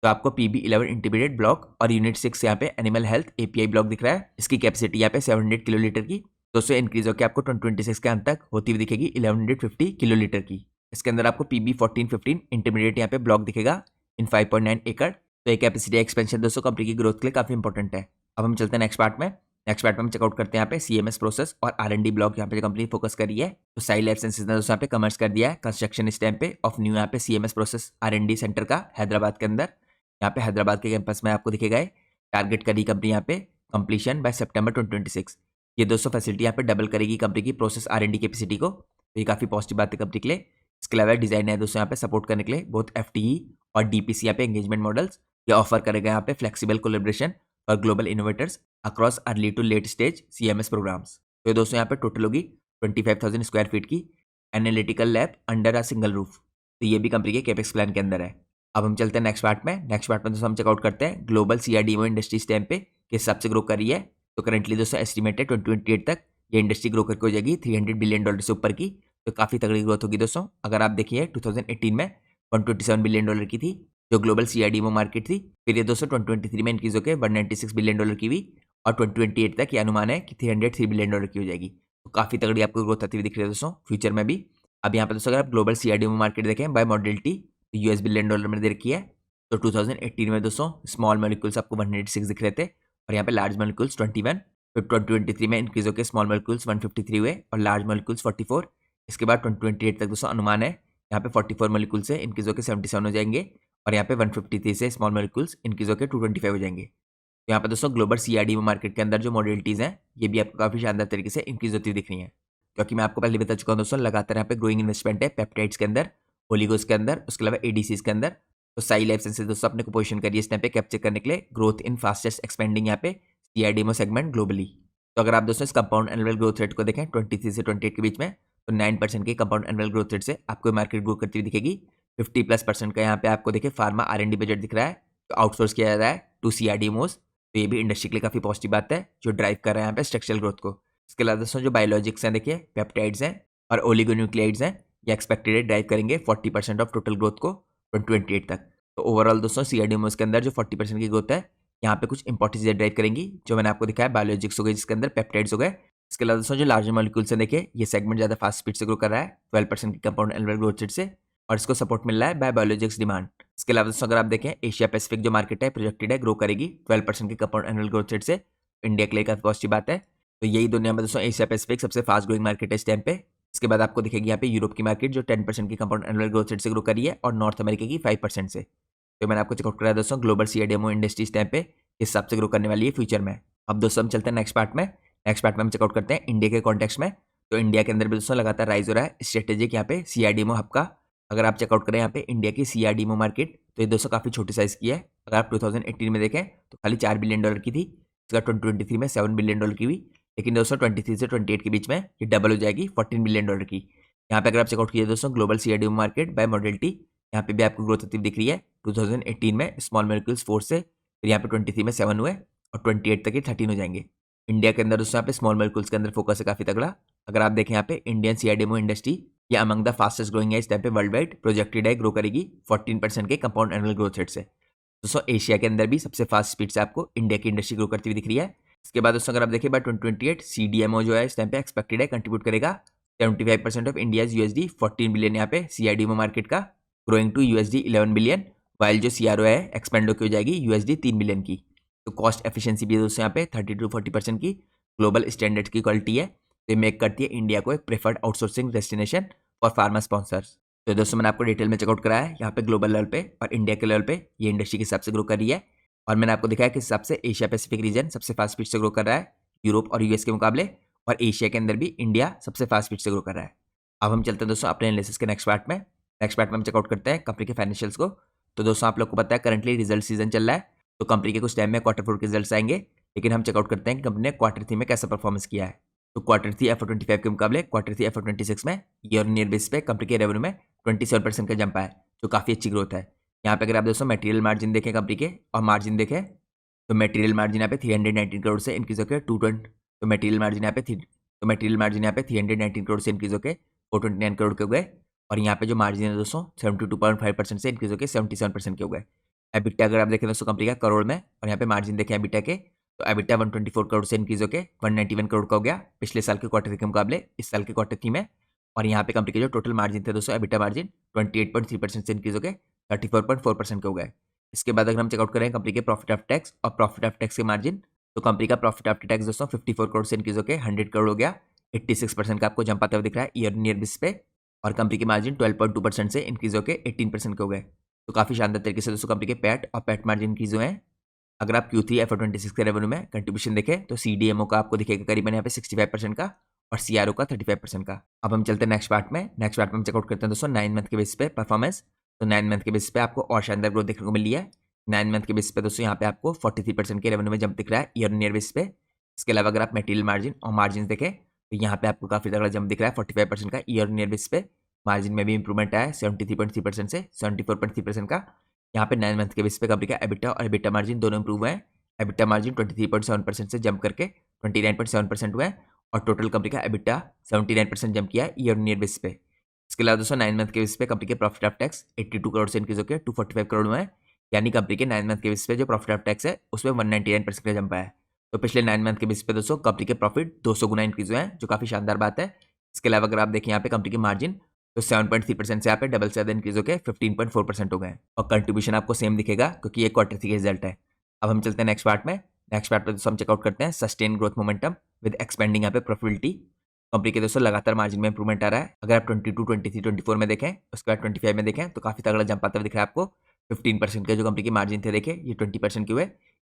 तो आपको PB11 इंटीग्रेटेड ब्लॉक और यूनिट 6 यहाँ पे एनिमल हेल्थ API ब्लॉक दिख रहा है। इसकी कैपेसिटी यहाँ पे 700 किलोलीटर की, दोस्तों इंक्रीज होकर आपको 2026 के अंत तक होती हुई दिखेगी 1150 किलोलीटर की। इसके अंदर आपको PB14-15 इंटरमीडिएट यहाँ पे ब्लॉक दिखेगा इन 5.9 एकड़। तो ये कैपेसिटी एक्सपेंशन दोस्तों कंपनी की ग्रोथ के लिए काफी इंपॉर्टेंट है। अब हम चलते हैं नेक्स्ट पार्ट में। नेक्स्ट पार्ट में हम चेकआउट करते हैं यहाँ पे CMS प्रोसेस और R&D ब्लॉक यहाँ पे कंपनी फोकस करी है। तो साई लाइफ साइंसेज ने दोस्तों यहाँ पे कमर्स कर दिया है कंस्ट्रक्शन इस टाइम पे ऑफ न्यू यहाँ पे CMS प्रोसेस R&D सेंटर का हैदराबाद के अंदर। यहाँ पे हैदराबाद के कैंपस में आपको दिखेगा है। टारगेट करी कंपनी यहाँ पे कंप्लीशन बाय सितंबर 2026। ये दोस्तों फैसिलिटी यहाँ पे डबल करेगी कंपनी की प्रोसेस R&D कैपेसिटी को, तो ये काफी पॉजिटिव बात है कंपनी के लिए। इसके अलावा डिजाइन है दोस्तों यहाँ पे सपोर्ट करने के लिए बहुत FTE और DPC यहाँ पे एंगेजमेंट मॉडल्स ये ऑफर करेगा यहाँ पे फ्लेक्सिबल कोलेब्रेशन और global innovators across early to late stage CMS programs. तो ये दोस्तों यहाँ पे टोटल होगी 25,000 स्क्वायर फीट की analytical lab under a single roof. तो ये भी कंपनी के कैपेक्स प्लान के अंदर है। अब हम चलते हैं नेक्स्ट पार्ट में। नेक्स्ट पार्ट में दोस्तों हम चेकआउट करते हैं ग्लोबल CRDMO इंडस्ट्री इस टाइम पे किस हिसाब से ग्रो कर रही है। तो करंटली दोस्तों एस्टिमेट है 2028 तक ये इंडस्ट्री ग्रो करके हो जाएगी $300 बिलियन से ऊपर की। तो काफी तगड़ी ग्रोथ होगी दोस्तों। अगर आप देखिए 2018 में $127 बिलियन की थी जो ग्लोबल CRDMO मार्केट थी, फिर ये दोस्तों 2023 में इंक्रीज होकर $196 बिलियन की हुई और 2028 तक ये अनुमान है कि $303 बिलियन की हो जाएगी। तो काफी तगड़ी आपको ग्रोथ आती हुई दिख रही है दोस्तों फ्यूचर में भी। अब यहाँ पे दोस्तों अगर आप ग्लोबल CRDMO मार्केट देखें बाय मॉडलिटी, तो $US बिलियन में दे रखी है। तो 2018 में दोस्तों स्मॉल मॉलिक्यूल्स आपको 106 दिख रहे थे और यहाँ पे लार्ज मॉलिक्यूल्स 21। फिर 2023 में इंक्रीज होकर स्मॉल मॉलिक्यूल्स 153 हुए और लार्ज मॉलिक्यूल्स 44। इसके बाद 2028 तक दोस्तों अनुमान है यहाँ पे 44 मॉलिक्यूल से इंक्रीज होकर 77 हो जाएंगे और यहाँ पे 153 से स्मॉल मॉलिक्यूल्स इंक्रीज होकर 225 हो जाएंगे। तो यहाँ पे दोस्तों ग्लोबल CRDMO मार्केट के अंदर जो मॉडलिटीज हैं ये भी आपको काफी शानदार तरीके से इंक्रीज होती हुई दिख रही है, क्योंकि मैं आपको पहले बता चुका हूँ दोस्तों लगातार यहाँ पे ग्रोइंग इन्वेस्टमेंट है पेप्टाइड्स के अंदर, ओलिगोस के अंदर, उसके अलावा ADCs के अंदर। तो साई लाइफ साइंसेज दोस्तों अपने को पोजीशन करिए इस टाइम पे कैप्चर करने के लिए ग्रोथ इन फास्टेस्ट एक्सपेंडिंग यहाँ पे CRDMO सेगमेंट ग्लोबली। तो अगर आप दोस्तों इस कंपाउंड एनुअल ग्रोथ रेट को देखें 23 से 28 के बीच में, तो 9% के कंपाउंड एनुअल ग्रोथ रेट से आपको मार्केट ग्रो करती हुई दिखेगी। 50+% का यहाँ पे आपको देखिए फार्मा R&D बजट दिख रहा है, तो आउटसोर्स किया जा रहा है टू CRDMOs। तो ये भी इंडस्ट्री के लिए काफी पॉजिटिव बात है जो ड्राइव कर रहा है यहाँ पे स्ट्रक्चरल ग्रोथ को। इसके अलावा दोस्तों जो बायोलॉजिक्स हैं देखिए पेप्टाइड्स हैं और ओलिगोन्यूक्लियाइड्स हैं, ये एक्सपेक्टेड ड्राइव करेंगे 40% ऑफ टोटल ग्रोथ को 2028 तक। तो ओवरऑल दोस्तों CRDMOs के अंदर जो 40% की ग्रोथ है यहाँ पे कुछ इंपॉर्टेंट चीजें ड्राइव करेंगी जो मैंने आपको दिखाया। बायोलॉजिक्स हो गए जिसके अंदर पेप्टाइड्स हो गए। इसके अलावा दोस्तों जो लार्जर मॉलिक्यूल्स हैं देखिए ये सेगमेंट ज्यादा फास्ट स्पीड से ग्रो कर रहा है 12% की कंपाउंड एनुअल ग्रोथ रेट से, और इसको सपोर्ट मिल रहा है बाय बायोलॉजिक्स डिमांड। इसके अलावा दोस्तों अगर आप देखें एशिया पैसिफिक जो मार्केट है प्रोजेक्टेड है ग्रो करेगी 12% की कंपाउंड एनुअल ग्रोथ रेट से। इंडिया के लिए काफी पॉजिटिव बात है। तो यही दुनिया में दोस्तों एशिया पैसिफिक सबसे फास्ट ग्रोइंग मार्केट है इस टाइम पे। इसके बाद आपको दिखेगी यहाँ पे यूरोप की मार्केट जो 10% की कंपाउंड एनुअल ग्रोथ रेट से ग्रो करी है और नॉर्थ अमेरिका की 5% से। तो मैंने आपको चेकआउट कराया दोस्तों ग्लोबल CRDMO इंडस्ट्री इस टाइम पे इस हिसाब से ग्रो करने वाली है फ्यूचर में। अब दोस्तों हम चलते हैं नेक्स्ट पार्ट में। नेक्स्ट पार्ट में हम चेकआउट करते हैं इंडिया के कॉन्टेक्स्ट में। तो इंडिया के अंदर भी दोस्तों लगातार राइज हो रहा है स्ट्रेटेजिक यहाँ पे सीआरडीएमओ हब का। अगर आप चेकआउट करें यहाँ पे इंडिया की सीआरडीएमओ मार्केट, तो ये दोस्तों काफ़ी छोटी साइज़ की है। अगर आप 2018 में देखें तो खाली $4 बिलियन की थी, इसका 2023 में $7 बिलियन की हुई। लेकिन दोस्तों 23 से 28 के बीच में ये डबल हो जाएगी $14 बिलियन की। यहाँ पे अगर आप चेकआउट कीजिए दोस्तों ग्लोबल सीआरडीएमओ मार्केट बाय मॉडलिटी, यहाँ पे भी आपको ग्रोथ होती दिख रही है। 2018 में स्मॉल मॉलिक्यूल्स 4 से, फिर यहाँ पे 23 में 7 हुए और 28 तक ये 13 हो जाएंगे। इंडिया के अंदर दोस्तों यहाँ पे स्मॉल मॉलिक्यूल्स के अंदर फोकस है काफ़ी तगड़ा। अगर आप देखें यहाँ पे इंडियन सीआरडीएमओ इंडस्ट्री ये अमंग द फास्टेस्ट ग्रोइंग है इस टाइम पे वर्ल्ड वाइड, प्रोजेक्टेड है ग्रो करेगी 14% के कंपाउंड एनुअल ग्रोथ रेट से। दोस्तों एशिया के अंदर भी सबसे फास्ट स्पीड से आपको इंडिया की इंडस्ट्री ग्रो करती हुई दिख रही है। इसके बाद दोस्तों अगर आप देखें बाय 2028 सीडीएमओ जो है इस टाइम पे एक्सपेक्टेड है कंट्रीब्यूट करेगा 75% ऑफ इंडियाज यूएसडी 14 बिलियन यहाँ पे सीआरडीएमओ मार्केट का, growing to USD 11 billion, while जो सीआरओ है एक्सपेंड हो जाएगी यूएसडी 3 बिलियन की। तो कॉस्ट एफिशिएंसी भी दोस्तों यहाँ पे 30 to 40% की ग्लोबल स्टैंडर्ड्स की क्वालिटी है। तो मेक करती है इंडिया को एक preferred outsourcing destination for pharma sponsors. तो दोस्तों मैंने आपको डिटेल में चेकआउट कराया है यहाँ पे ग्लोबल लेवल पे और इंडिया के लेवल पे ये इंडस्ट्री के हिसाब से ग्रो कर रही है। और मैंने आपको दिखाया किस हिसाब से एशिया पैसिफिक रीजन सबसे फास्ट स्पीड से ग्रो कर रहा है यूरोप और यूएस के मुकाबले, और एशिया के अंदर भी इंडिया सबसे फास्ट स्पीड से ग्रो कर रहा है। अब हम चलते हैं दोस्तों अपने एनालिसिस के नेक्स्ट पार्ट में। नेक्स्ट पार्ट में हम चेकआउट करते हैं कंपनी के फाइनेंशियल्स को। तो दोस्तों आप लोग को पता है करंटली रिजल्ट सीजन चल रहा है, तो कंपनी के कुछ टाइम में क्वार्टर 4 के रिजल्ट्स आएंगे। लेकिन हम चेकआउट करते हैं कि कंपनी ने क्वार्टर 3 में कैसा परफॉर्मेंस किया है। तो क्वार्टर 3 FY25 के मुकाबले क्वार्टर 3 FY26 में ईयर ऑन ईयर बेस पे कंपनी के रेवेन्यू में 27% का जंप आया, जो काफ़ी अच्छी ग्रोथ है। यहाँ पे अगर आप दोस्तों मटेरियल मार्जिन देखें कंपनी के और मार्जिन देखें, तो मटेरियल मार्जिन यहाँ पे 319 करोड़ से इंक्रीज होकर 220, तो मटेरियल मार्जिन यहाँ पे 319 करोड़ से इंक्रीज होकर 429 करोड़ के हो गए। और यहाँ पे जो मार्जिन है दोस्तों 72.5% से इंक्रीज होकर 77% के हो गए। एबिटा अगर आप देखें दोस्तों कंपनी का करोड़ में, और यहाँ पे मार्जिन देखें एबिटा के, तो एबिटा 124 करोड़ से इंक्रीज होकर 191 करोड़ का हो गया पिछले साल के क्वार्टर के मुकाबले इस साल के क्वार्टर 3 में। और यहाँ पे कंपनी के जो टोटल मार्जिन थे दोस्तों एबिटा मार्जिन 28.3% से इंक्रीज होकर 34.4% के हो गए। इसके बाद अगर हम चेकआउट करें कंपनी के प्रॉफिट आफ्टर टैक्स और प्रॉफिट आफ्टर टैक्स के मार्जिन, तो कंपनी का प्रॉफिट आफ्टर टैक्स दोस्तों 54 करोड़ से इंक्रीज होकर 100 करोड़ हो गया, 86% का आपको जंप आते हुए दिख रहा है ईयर ऑन ईयर बेस पे। और कंपनी की मार्जिन 12.2% से इंक्रीज होकर 18% के हो गए। तो काफ़ी शानदार तरीके से दोस्तों कंपनी के पैट और पैट मार्जिन इंक्रीज हुए हैं। अगर आप Q3 FY26 के रेवेन्यू में कंट्रीब्यूशन देखें तो CDMO का आपको दिखेगा करीबन यहाँ पे 65% का और CRO का 35% का। अब हम चलते हैं नेक्स्ट पार्ट में। नेक्स्ट पार्ट में हम चेकआउट करते हैं दोस्तों 9 मंथ के बेस पे परफॉर्मेंस। तो 9 मंथ के बेस पे आपको और शानदार ग्रोथ देखने को मिली है। 9 मंथ के बेस पे दोस्तों यहाँ पे आपको 43% के रेवेन्यू में जंप दिख रहा है ईयर ऑन ईयर बेस पे। इसके अलावा अगर आप मटेरियल मार्जिन और मार्जिन देखें तो यहाँ पे आपको काफ़ी तगड़ा जंप दिख रहा है 45% का ईयर ऑन ईयर बेस पे। मार्जिन में भी इंप्रूवमेंट आया 73.3% से 74.3% का। यहाँ पे 9 मंथ के बेस पे कंपनी का एबिटा और एबिटा मार्जिन दोनों इंप्रूव हुए हैं। एबिटा मार्जिन 23.7% से जंप करके 29.7% हुआ है, और टोटल कंपनी का एबिटा 79% जंप किया है ईयर ऑन ईयर बेस पे। इसके अलावा दोस्तों 9 मंथ के बेस पे कंपनी के प्रॉफिट आफ्टर टैक्स 82 करोड़ से इंक्रीज होकर 245 करोड़ हुए हैं, यानी कंपनी के 9 मंथ के बेस पे जो प्रॉफिट आफ्टर टैक्स है उसमें 199% का जंप आया है। तो पिछले 9 मंथ के बेस पे दोस्तों कंपनी के प्रॉफिट 200 गुना इंक्रीज हुए हैं, जो काफ़ी शानदार बात है। इसके अलावा अगर आप देखें यहाँ पे कंपनी की मार्जिन तो 7.3% से यहाँ पे डबल से ज़्यादा इंक्रीज होकर 15.4% हो गए, और कंट्रीब्यूशन आपको सेम दिखेगा क्योंकि ये क्वार्टर 3 का रिजल्ट है। अब हम चलते हैं नेक्स्ट पार्ट में। नेक्स्ट पार्ट में दोस्तों हम चेकआउट करते हैं sustain growth momentum with expanding यहाँ पे प्रॉफिटेबिलिटी। कंपनी के दोस्तों लगातार मार्जिन में इंप्रूवमेंट आ रहा है। अगर आप 22, 23, 24 में देखें, उसके बाद 25 में देखें तो काफ़ी तगड़ा जंप आता हुआ दिख रहा है आपको। 15% के जो कंपनी की मार्जिन थे देखे ये 20% के हुए,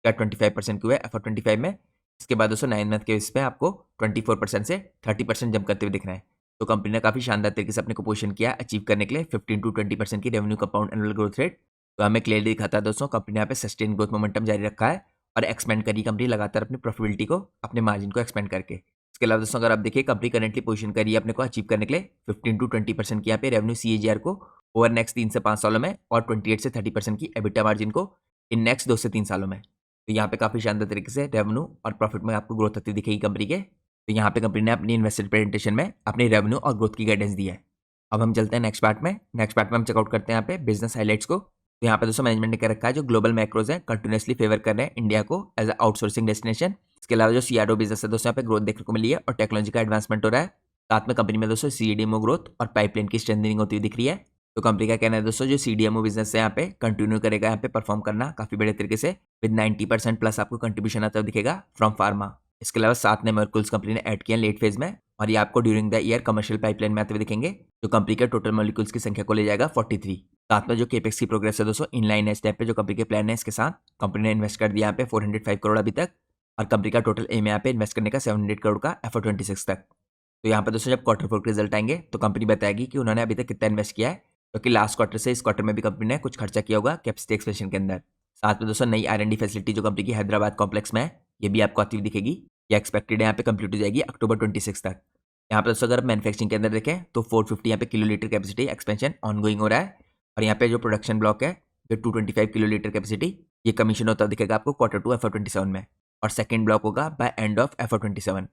25% के हुए FY25 में। इसके बाद दोस्तों 9 मंथ के इस पे आपको 24% से 30% जंप करते हुए दिख रहे हैं। तो कंपनी ने काफ़ी शानदार तरीके से अपने को पोजीशन किया अचीव करने के लिए 15 to 20% की revenue compound annual growth rate. तो हमें क्लियरली दिखाता है दोस्तों कंपनी ने यहाँ पे सस्टेन ग्रोथ मोमेंटम जारी रखा है और एक्सपेंड करी कंपनी लगातार अपनी प्रॉफिटेबिलिटी को, अपने मार्जिन को एक्सपेंड करके। इसके अलावा दोस्तों अगर आप देखिए कंपनी करेंटली पोजीशन करी है अपने को अचीव करने के लिए 15 to 20% की यहाँ पे रेवेन्यू CAGR को ओवर नेक्स्ट 3 से 5 सालों में, और 28 से 30% की एबिटा मार्जिन को इन नेक्स्ट 2 से 3 सालों में। तो यहाँ पे काफ़ी शानदार तरीके से रेवेन्यू और प्रॉफिट में आपको ग्रोथ होती दिखेगी कंपनी के। तो यहाँ पे कंपनी ने अपनी इन्वेस्टर प्रेजेंटेशन में अपनी रेवेन्यू और ग्रोथ की गाइडेंस दी है। अब हम चलते हैं नेक्स्ट पार्ट में। नेक्स्ट पार्ट में हम चेकआउट करते हैं यहाँ पे बिजनेस हाइलाइट्स को। तो यहाँ पे दोस्तों मैनेजमेंट ने कह रखा है जो ग्लोबल मैक्रोज है कंटिन्यूसली फेवर कर रहे हैं इंडिया को एज आउटसोर्सिंग डेस्टिनेशन। इसके अलावा जो CRO बिजनेस है दोस्तों यहाँ पे ग्रोथ देखने को मिली है और टेक्नोलॉजी का एडवांसमेंट हो रहा है। साथ में कंपनी में दोस्तों CDMO ग्रोथ और पाइपलाइन की स्ट्रेंथनिंग होती हुई दिख रही है। तो कंपनी का कहना है दोस्तों जो CDMO बिजनेस है यहाँ पे कंटिन्यू करेगा यहाँ पे परफॉर्म करना काफ़ी बड़े तरीके से विद 90% प्लस आपको कंट्रीब्यूशन आता हुआ दिखेगा फ्रॉम फार्मा। इसके अलावा 7 नए मॉलिक्यूल्स कंपनी ने ऐड किए लेट फेज में, और ये आपको during the year commercial pipeline में आते हुए दिखेंगे, जो कंपनी के टोटल मॉलिक्यूल्स की संख्या को ले जाएगा 43। साथ में जो केपेक्स की प्रोग्रेस है दोस्तों इनलाइन है स्टेप पे जो कंपनी के प्लान है। इसके साथ कंपनी ने इन्वेस्ट कर दिया यहाँ पे 405 करोड़ अभी तक, और कंपनी का टोटल एम है यहाँ पे इन्वेस्ट करने का 700 करोड़ का FY26 तक। तो यहाँ पे दोस्तों जब क्वार्टर 4 के रिजल्ट आएंगे तो कंपनी बताएगी कि उन्होंने अभी तक कितना इन्वेस्ट किया है, क्योंकि लास्ट क्वार्टर से इस क्वार्टर में भी कंपनी ने कुछ खर्चा किया होगा कैपेसिटी एक्सपेंशन के अंदर। साथ में दोस्तों नई R&D फैसिलिटी जो कंपनी की हैदराबाद कॉम्प्लेक्स में है, ये भी आपको आती हुई दिखेगी। ये एक्सपेक्टेड है यहाँ पे कंप्लीट हो जाएगी अक्टूबर 26 तक। यहाँ पे दोस्तों अगर मैन्युफैक्चरिंग के अंदर देखें तो 450 यहाँ पे किलोलीटर कैपेसिटी एक्सपेंशन ऑनगोइंग हो रहा है। और यहाँ पे जो प्रोडक्शन ब्लॉक है जो 225 किलोलीटर कैपेसिटी, ये कमीशन होता दिखेगा आपको Q2 FY27 में। और सेकंड ब्लॉक होगा by end of FY27।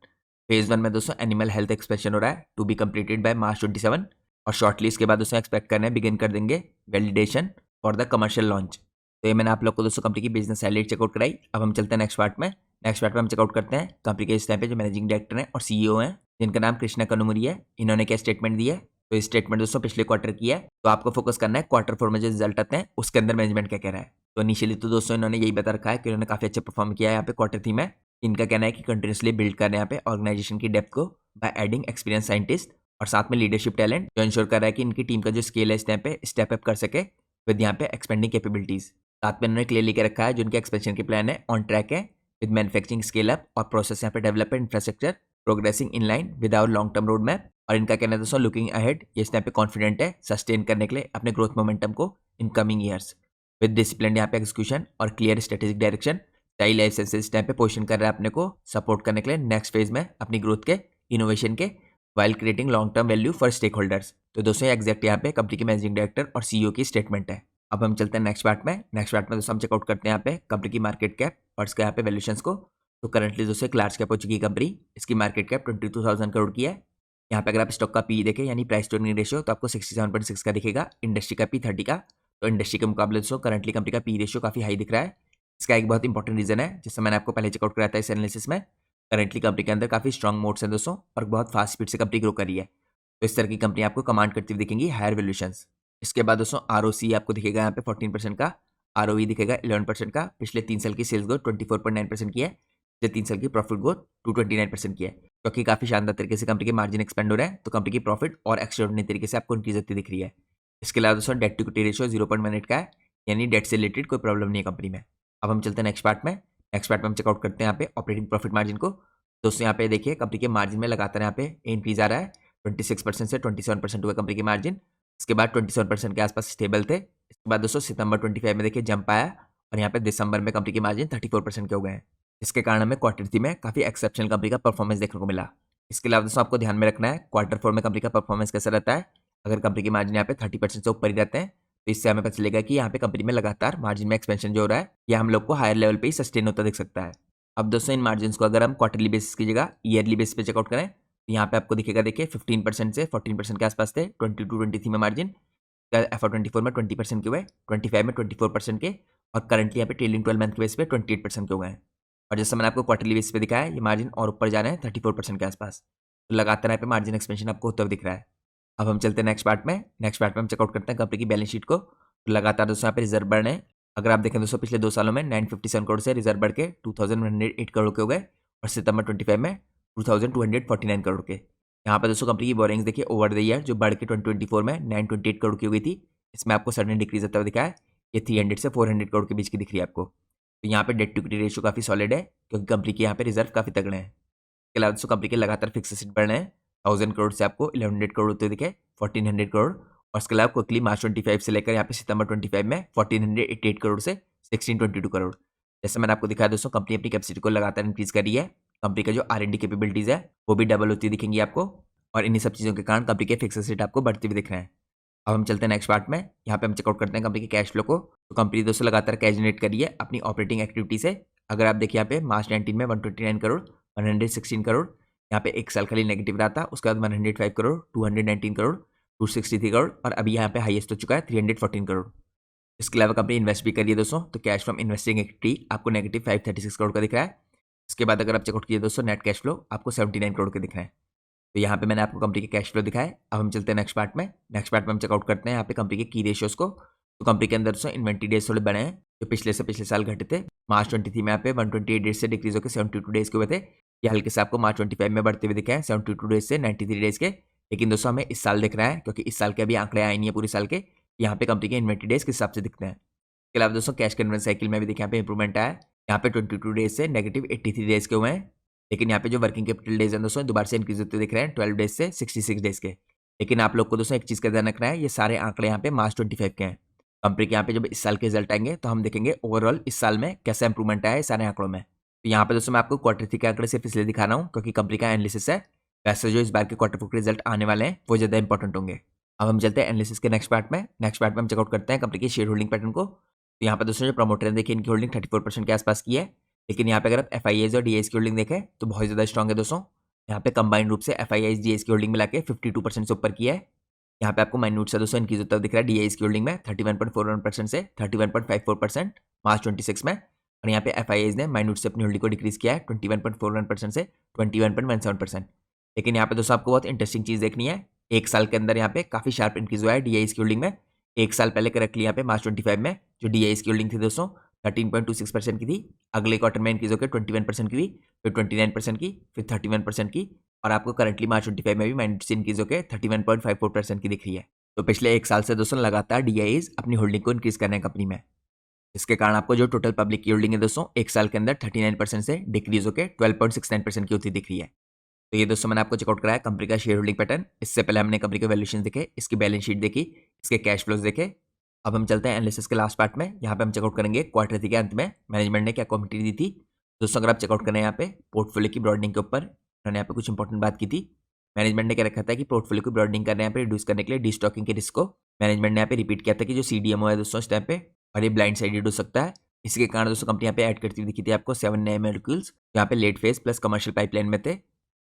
Phase 1 में दोस्तों एनिमल हेल्थ एक्सपेंशन हो रहा है to be completed by March 27। और शॉर्टली इसके बाद दोस्तों एक्सपेक्ट करना है बिगिन कर देंगे validation for the commercial launch. तो ये मैंने आप लोग को दोस्तों कंपनी की बिजनेस हाइलाइट चेकआउट कराई। अब हम चलते हैं नेक्स्ट पार्ट में। नेक्स्ट पार्ट में हम चेकआउट करते हैं कंपनी के इस टाइम पे जो मैनेजिंग डायरेक्टर हैं और CEO हैं, जिनका नाम कृष्णा कनुमुरी है। इन्होंने क्या स्टेटमेंट दी है, तो इस स्टेटमेंट दोस्तों पिछले क्वार्टर की है, तो आपको फोकस करना है Q4 में जो रिजल्ट आते हैं उसके अंदर मैनेजमेंट क्या कह रहा है। तो इनिशियली तो दोस्तों इन्होंने यही बता रखा है कि उन्होंने काफी अच्छा परफॉर्म किया है यहाँ पे Q3 में। इनका कहना है कि कंटिन्यूसली बिल्ड कर रहे हैं यहाँ पे ऑर्गेनाइजेशन की डेप्थ को बाय एडिंग एक्सपीरियंस साइंटिस्ट और साथ में लीडरशिप टैलेंट, जो इंश्योर कर रहा है कि इनकी टीम का जो स्केल है इस टाइम पे स्टेप अप कर सके विद यहाँ पे एक्सपेंडिंग कैपेबिलिटीज। साथ में इन्होंने क्लियरली के रखा है जो इनके एक्सपेंशन के प्लान है ऑन ट्रैक है विद मैन्युफैक्चरिंग स्केल अप और प्रोसेस यहाँ पे development infrastructure progressing in line with our long term road map. और इनका कहना है दोस्तों लुकिंग अहेड, ये इस टाइम पे कॉन्फिडेंट है सस्टेन करने के लिए अपने ग्रोथ मोमेंटम को in coming years with discipline यहाँ पे एग्जीक्यूशन और clear strategic direction. Style life sciences इस टाइम पे पोजिशन कर रहा है अपने को सपोर्ट करने के लिए नेक्स्ट फेज में अपनी ग्रोथ के इनोवेशन के while creating long term value for stakeholders. तो दोस्तों ये एग्जैक्ट यहाँ पे कंपनी के मैनेजिंग डायरेक्टर और CEO की स्टेटमेंट है। अब हम चलते हैं नेक्स्ट पार्ट में। नेक्स्ट पार्ट में दोस्तों हम चेकआउट करते हैं यहाँ पे कंपनी की मार्केट कैप और इसका यहाँ पे वैल्यूएशंस को। तो करंटली दोस्तों एक लार्ज कैप हो चुकी है कंपनी, इसकी मार्केट कैप 22,000 करोड़ की है। यहाँ पे अगर आप स्टॉक का पी देखें यानी प्राइस टू अर्निंग रेशियो, तो आपको 67.6 का दिखेगा, इंडस्ट्री का पी 30 का। तो इंडस्ट्री के मुकाबले दोस्तों करंटली कंपनी का पी रेशियो काफी हाई दिख रहा है। इसका एक बहुत इंपॉर्टेंट रीजन है जिससे मैंने आपको पहले चेकआउट कराया था इस एनालिसिस में। करंटली कंपनी के अंदर काफी स्ट्रॉन्ग मोड्स हैं दोस्तों और बहुत फास्ट स्पीड से कंपनी ग्रो कर रही है, तो इस तरह की कंपनी आपको कमांड करती हुई दिखेंगी हायर वैल्यूएशंस। इसके बाद दोस्तों ROC आपको दिखेगा यहाँ पे 14% का, ROE दिखेगा 11% का। पिछले 3 साल की सेल्स ग्रोथ 24.9% की है, पिछले 3 साल की प्रॉफिट ग्रोथ 229% की है, क्योंकि काफी शानदार तरीके से कंपनी के मार्जिन एक्सपेंड हो रहे हैं, तो कंपनी की प्रॉफिट और एक्स्ट्राऑर्डिनरी तरीके से आपको इंक्रीज होती दिख रही है। इसके अलावा दोस्तों डेट टू इक्विटी रेशियो 0.18 का है, यानी डेट से रिलेटेड कोई प्रॉब्लम नहीं है कंपनी में। अब हम चलते हैं नेक्स्ट पार्ट में। नेक्स्ट पार्ट में हम चेकआउट करते हैं यहाँ पे ऑपरेटिंग प्रॉफिट मार्जिन को। दोस्तों यहाँ पे देखिए कंपनी के मार्जिन में लगातार यहाँ पे इंक्रीज आ रहा है, 26% से 27% हुआ कंपनी के मार्जिन। इसके बाद 27% के आसपास स्टेबल थे। इसके बाद दोस्तों सितंबर 25 में देखिए जंप आया और यहाँ पे दिसंबर में कंपनी के मार्जिन 34% के हो गए हैं। इसके कारण हमें Q3 में काफी एक्सेप्शनल कंपनी का परफॉर्मेंस देखने को मिला। इसके अलावा दोस्तों आपको ध्यान में रखना है Q4 में कंपनी का परफॉर्मेंस कैसा रहता है। अगर कंपनी के मार्जिन यहाँ पे 30% से ऊपर ही रहते हैं तो इससे हमें पता चलेगा कि यहाँ पे कंपनी में लगातार मार्जिन में एक्सपेंशन जो हो रहा है यह हम लोग को हायर लेवल पे ही सस्टेन होता दिख सकता है। अब दोस्तों इन मार्जिन को अगर हम क्वार्टरली बेसिस की जगह ईयरली बेसिस पे चेकआउट करें तो यहाँ पे आपको दिखेगा, देखिए 15% से 14% के आसपास थे 22-23 में मार्जिन, FY24 में 20% के हुए, 25 में 24% के, और करंटली यहाँ पे ट्रेलिंग 12 मंथ के बेस पे 28% के हो गए हैं। और जैसे मैंने आपको क्वार्टरली बेसिस पे दिखाया ये मार्जिन और ऊपर जा रहे हैं 34% के आसपास, तो लगातार यहाँ पे मार्जिन एक्सपेंशन आपको होता हुआ दिख रहा है। अब हम चलते हैं नेक्स्ट पार्ट में। नेक्स्ट पार्ट में हम चेकआउट करते हैं कंपनी की बैलेंस शीट को। तो लगातार दोस्तों यहाँ पे रिजर्व बढ़ रहे हैं। अगर आप देखें दोस्तों पिछले 2 सालों में 957 करोड़ से रिजर्व बढ़ के 2108 करोड़ के हो गए और सितंबर 25 में 2249 करोड़ के। यहाँ पे दोस्तों कंपनी की बोरिंग्स देखिए ओवर द ईयर जो बढ़ के 2024 में 928 करोड़ की हो गई थी, इसमें आपको सडन डिक्रीज होता हुआ दिखा है, ये 300 से 400 करोड़ के बीच की दिख रही है आपको। तो यहाँ पे डेट टू इक्विटी रेशियो काफी सॉलिड है क्योंकि कंपनी के यहाँ पे रिजर्व काफी तगड़े हैं। इसके अलावा दोस्तों कंपनी के लगातार फिक्स एसेट बढ़ रहे हैं, 1000 करोड़ से आपको 1100 करोड़ होते दिखे 1400 करोड़, और इसके अलावा क्विकली मार्च 25 से लेकर यहाँ पे सितंबर 25 में 1488 करोड़ से 1622 करोड़। जैसे मैंने आपको दिखाया दोस्तों कंपनी अपनी कैपेसिटी को लगातार इंक्रीज कर रही है, कंपनी का जो R&D कैपेबिलिटीज है वो भी डबल होती दिखेंगी आपको, और इन्हीं सब चीज़ों के कारण कंपनी के फिक्स एसेट आपको बढ़ते हुए दिख रहे हैं। अब हम चलते हैं नेक्स्ट पार्ट में। यहाँ पे हम चेकआउट करते हैं कंपनी के कैश फ्लो को। तो कंपनी दोस्तों लगातार कैश जनरेट करी है अपनी ऑपरेटिंग एक्टिविटी से। अगर आप देखिए यहाँ पे मार्च 19 में 129 करोड़, 116 करोड़, यहाँ पे एक साल खाली नेगेटिव रहा था, उसके बाद 105 करोड़, 219 करोड़, 263 करोड़, और अभी यहाँ पे हाईएस्ट हो चुका है 314 करोड़। इसके अलावा कंपनी इन्वेस्ट भी करिए दोस्तों, तो कैश फ्रॉम इन्वेस्टिंग एक्टिविटी आपको नेगेटिव 536 करोड़ का दिख रहा है। इसके बाद अगर आप चेकआउट कीजिए दोस्तों नेट कैश फ्लो आपको 79 करोड़ के दिख रहे हैं। तो यहाँ पे मैंने आपको कंपनी के कैश फ्लो दिखाए। अब हम चलते हैं नेक्स्ट पार्ट में। नेक्स्ट पार्ट में हम चेकआउट करते हैं यहाँ पे कंपनी के की रेशियोज को। तो कंपनी के अंदर दोस्तों इन्वेंट्री डेज थोड़े बड़े हैं जो पिछले साल घटे थे। मार्च 23 में यहाँ पे 128 डेज से डिक्रीज होकर 72 डेज के हुए थे, ये हल्के से आपको मार्च 25 में बढ़ते हुए दिखे हैं 72 डेज से 93 डेज के। लेकिन दोस्तों हमें इस साल दिख रहा है क्योंकि इस साल के अभी आंकड़े आए नहीं है पूरे साल के, यहाँ पे कंपनी के इन्वेंट्री डेज किस हिसाब से दिखते हैं। इसके अलावा दोस्तों कैश कन्वर्जन साइकिल में भी देखिए यहाँ पे इंप्रूवमेंट आया, यहाँ पे 22 डेज से नेगेटिव 83 डेज के हुए हैं। लेकिन यहाँ पे जो वर्किंग कैपिटल डेज हैं दोस्तों दोबारा से इंक्रीज होते दिख रहे हैं 12 डेज से 66 डेज के। लेकिन आप लोग को दोस्तों एक चीज़ का ध्यान रखना है, ये सारे आंकड़े यहाँ पे मार्च 25 के हैं। कंपनी के यहाँ पे जब इस साल के रिजल्ट आएंगे तो हम देखेंगे ओवरऑल इस साल में कैसा इंप्रूवमेंट आया है सारे आंकड़ों में। तो यहाँ पे दोस्तों मैं आपको Q3 के आंकड़े सिर्फ इसलिए दिखा रहा हूँ क्योंकि कंपनी का एनालिसिस है, वैसे जो इस बार के Q4 के रिजल्ट आने वाले हैं वो ज़्यादा इंपॉर्टेंट होंगे। अब हम चलते हैं एनालिसिस के नेक्स्ट पार्ट में हम चेकआउट करते हैं कंपनी की शेयर होल्डिंग पैटर्न को। तो यहाँ पे दोस्तों जो प्रमोटर ने देखिए इनकी होल्डिंग 34% के आसपास की है। लेकिन यहाँ पे अगर आप FIIs और DIs की होल्डिंग देखें तो बहुत ज़्यादा स्ट्रॉन्ग है दोस्तों। यहाँ पे कंबाइंड रूप से FIIs DIs की होल्डिंग मिला के 52% से ऊपर किया है। यहाँ पे आपको माइन्यूट से दोस्तों इंक्रीज होता दिख रहा है DIs की होल्डिंग में 31.41% से 31.54% मार्च 26 में। और यहाँ पे FIIs ने माइन्यूट से अपनी होल्डिंग को डिक्रीज किया है 21.41% से 21.17%। लेकिन यहाँ पे दोस्तों आपको बहुत इंटरेस्टिंग चीज़ देखनी है, एक साल के अंदर यहाँ पे काफ़ी शार्प इंक्रीज हुआ है DIs की होल्डिंग में। एक साल पहले करेक्टली यहाँ पे मार्च 25 में जो DIs की होल्डिंग थी दोस्तों 13.26% की थी, अगले क्वार्टर में इंक्रीज होकर 21% की हुई, फिर 29% की, फिर 31% की, और आपको करंटली मार्च 25 में भी माइनस से इंक्रीज होकर 31.54% की दिख रही है। तो पिछले एक साल से दोस्तों लगातार DIs अपनी होल्डिंग को इंक्रीज कर रहे हैं कंपनी में। इसके कारण आपको जो टोटल पब्लिक की होल्डिंग है दोस्तों एक साल के अंदर 39% से डिक्रीज होकर 12.69% की होती दिख रही है। तो ये दोस्तों मैंने आपको चेकआउट कराया कंपनी का शेयर होल्डिंग पैटर्न। इससे पहले हमने कंपनी के वैल्यूएशन देखे, इसकी बैलेंस शीट देखी, इसके कैश फ्लोज देखे। अब हम चलते हैं एनालिसिस के लास्ट पार्ट में। यहाँ पे हम चेकआउट करेंगे Q3 के अंत में मैनेजमेंट ने क्या कमेंट्री दी थी। दोस्तों अगर आप चेकआउट करें यहाँ पे पोर्टफोलियो की ब्रॉडनिंग के ऊपर उन्होंने यहाँ पे कुछ इंपॉर्टेंट बात की थी। मैनेजमेंट ने क्या रखा था कि पोर्टफोलियो की ब्रॉडनिंग करने यहाँ पे रिड्यूस करने के लिए डिस्टॉकिंग के रिस्क को मैनेजमेंट ने यहाँ पे रिपीट किया था कि जो CDMO है दोस्तों इस टाइम पे और ये ब्लाइंड साइडेड हो सकता है। इसके कारण दोस्तों कंपनी यहाँ पे ऐड करती हुई दिखी थी आपको 7 नए मॉलिक्यूल्स यहाँ पे late phase plus commercial pipeline में थे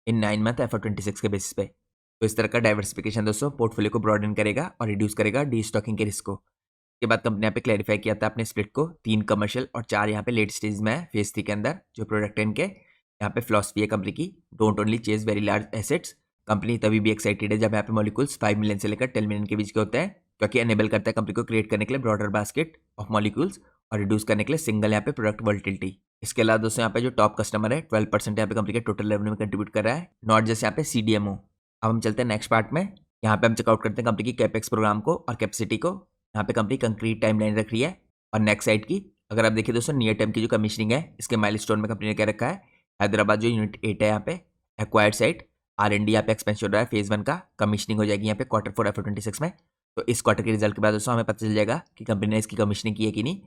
इन 9 मंथ FY26 के बेसिस पे। तो इस तरह का डाइवर्सिफिकेशन दोस्तों पोर्टफोलियो को ब्रॉडन करेगा और रिड्यूस करेगा डीस्टॉकिंग के रिस्क को। इसके बाद कंपनी यहाँ पे क्लैरिफाई किया था अपने स्प्लिट को 3 कमर्शियल और 4 यहाँ पे लेट स्टेज में है फेज 3 के अंदर जो प्रोडक्ट है इनके। यहाँ पे फिलॉसफी है कंपनी की, don't only chase very large assets. Company तभी भी एक्साइटेड है जब यहाँ पे मॉलिक्यूल्स 5 मिलियन से लेकर 10 मिलियन के बीच के होते हैं, क्योंकि एनेबल करता है कंपनी को क्रिएट करने के लिए ब्रॉडर बास्केट ऑफ मॉलिक्यूल्स और रिड्यूस करने के लिए सिंगल यहाँ पे प्रोडक्ट वोलेटिलिटी। इसके अलावा दोस्तों यहाँ पे जो टॉप कस्टमर है 12% यहाँ पे कंपनी के टोटल रेवेन्यू में कंट्रीब्यूट कर रहा है, नॉट जस्ट यहाँ पे CDMO। अब हम चलते हैं नेक्स्ट पार्ट में। यहाँ पे हम चेकआउट करते हैं कंपनी की कैपेक्स प्रोग्राम को और कैपेसिटी को। यहाँ पे कंपनी कंक्रीट टाइमलाइन रख रही है। और नेक्स्ट साइड की अगर आप देखिए दोस्तों नियर टर्म की जो कमीशनिंग है इसके माइलस्टोन में कंपनी ने क्या रखा है, हैदराबाद जो यूनिट 8 है यहाँ पे एक्वायर्ड साइट R&D यहाँ पे एक्सपेंशन हो रहा है फेज 1 का, कमीशनिंग हो जाएगी यहाँ पे Q4 FY26 में। तो इस क्वार्टर के रिजल्ट के बाद दोस्तों हमें पता चल जाएगा कि कंपनी ने इसकी कमीशनिंग की है कि नहीं।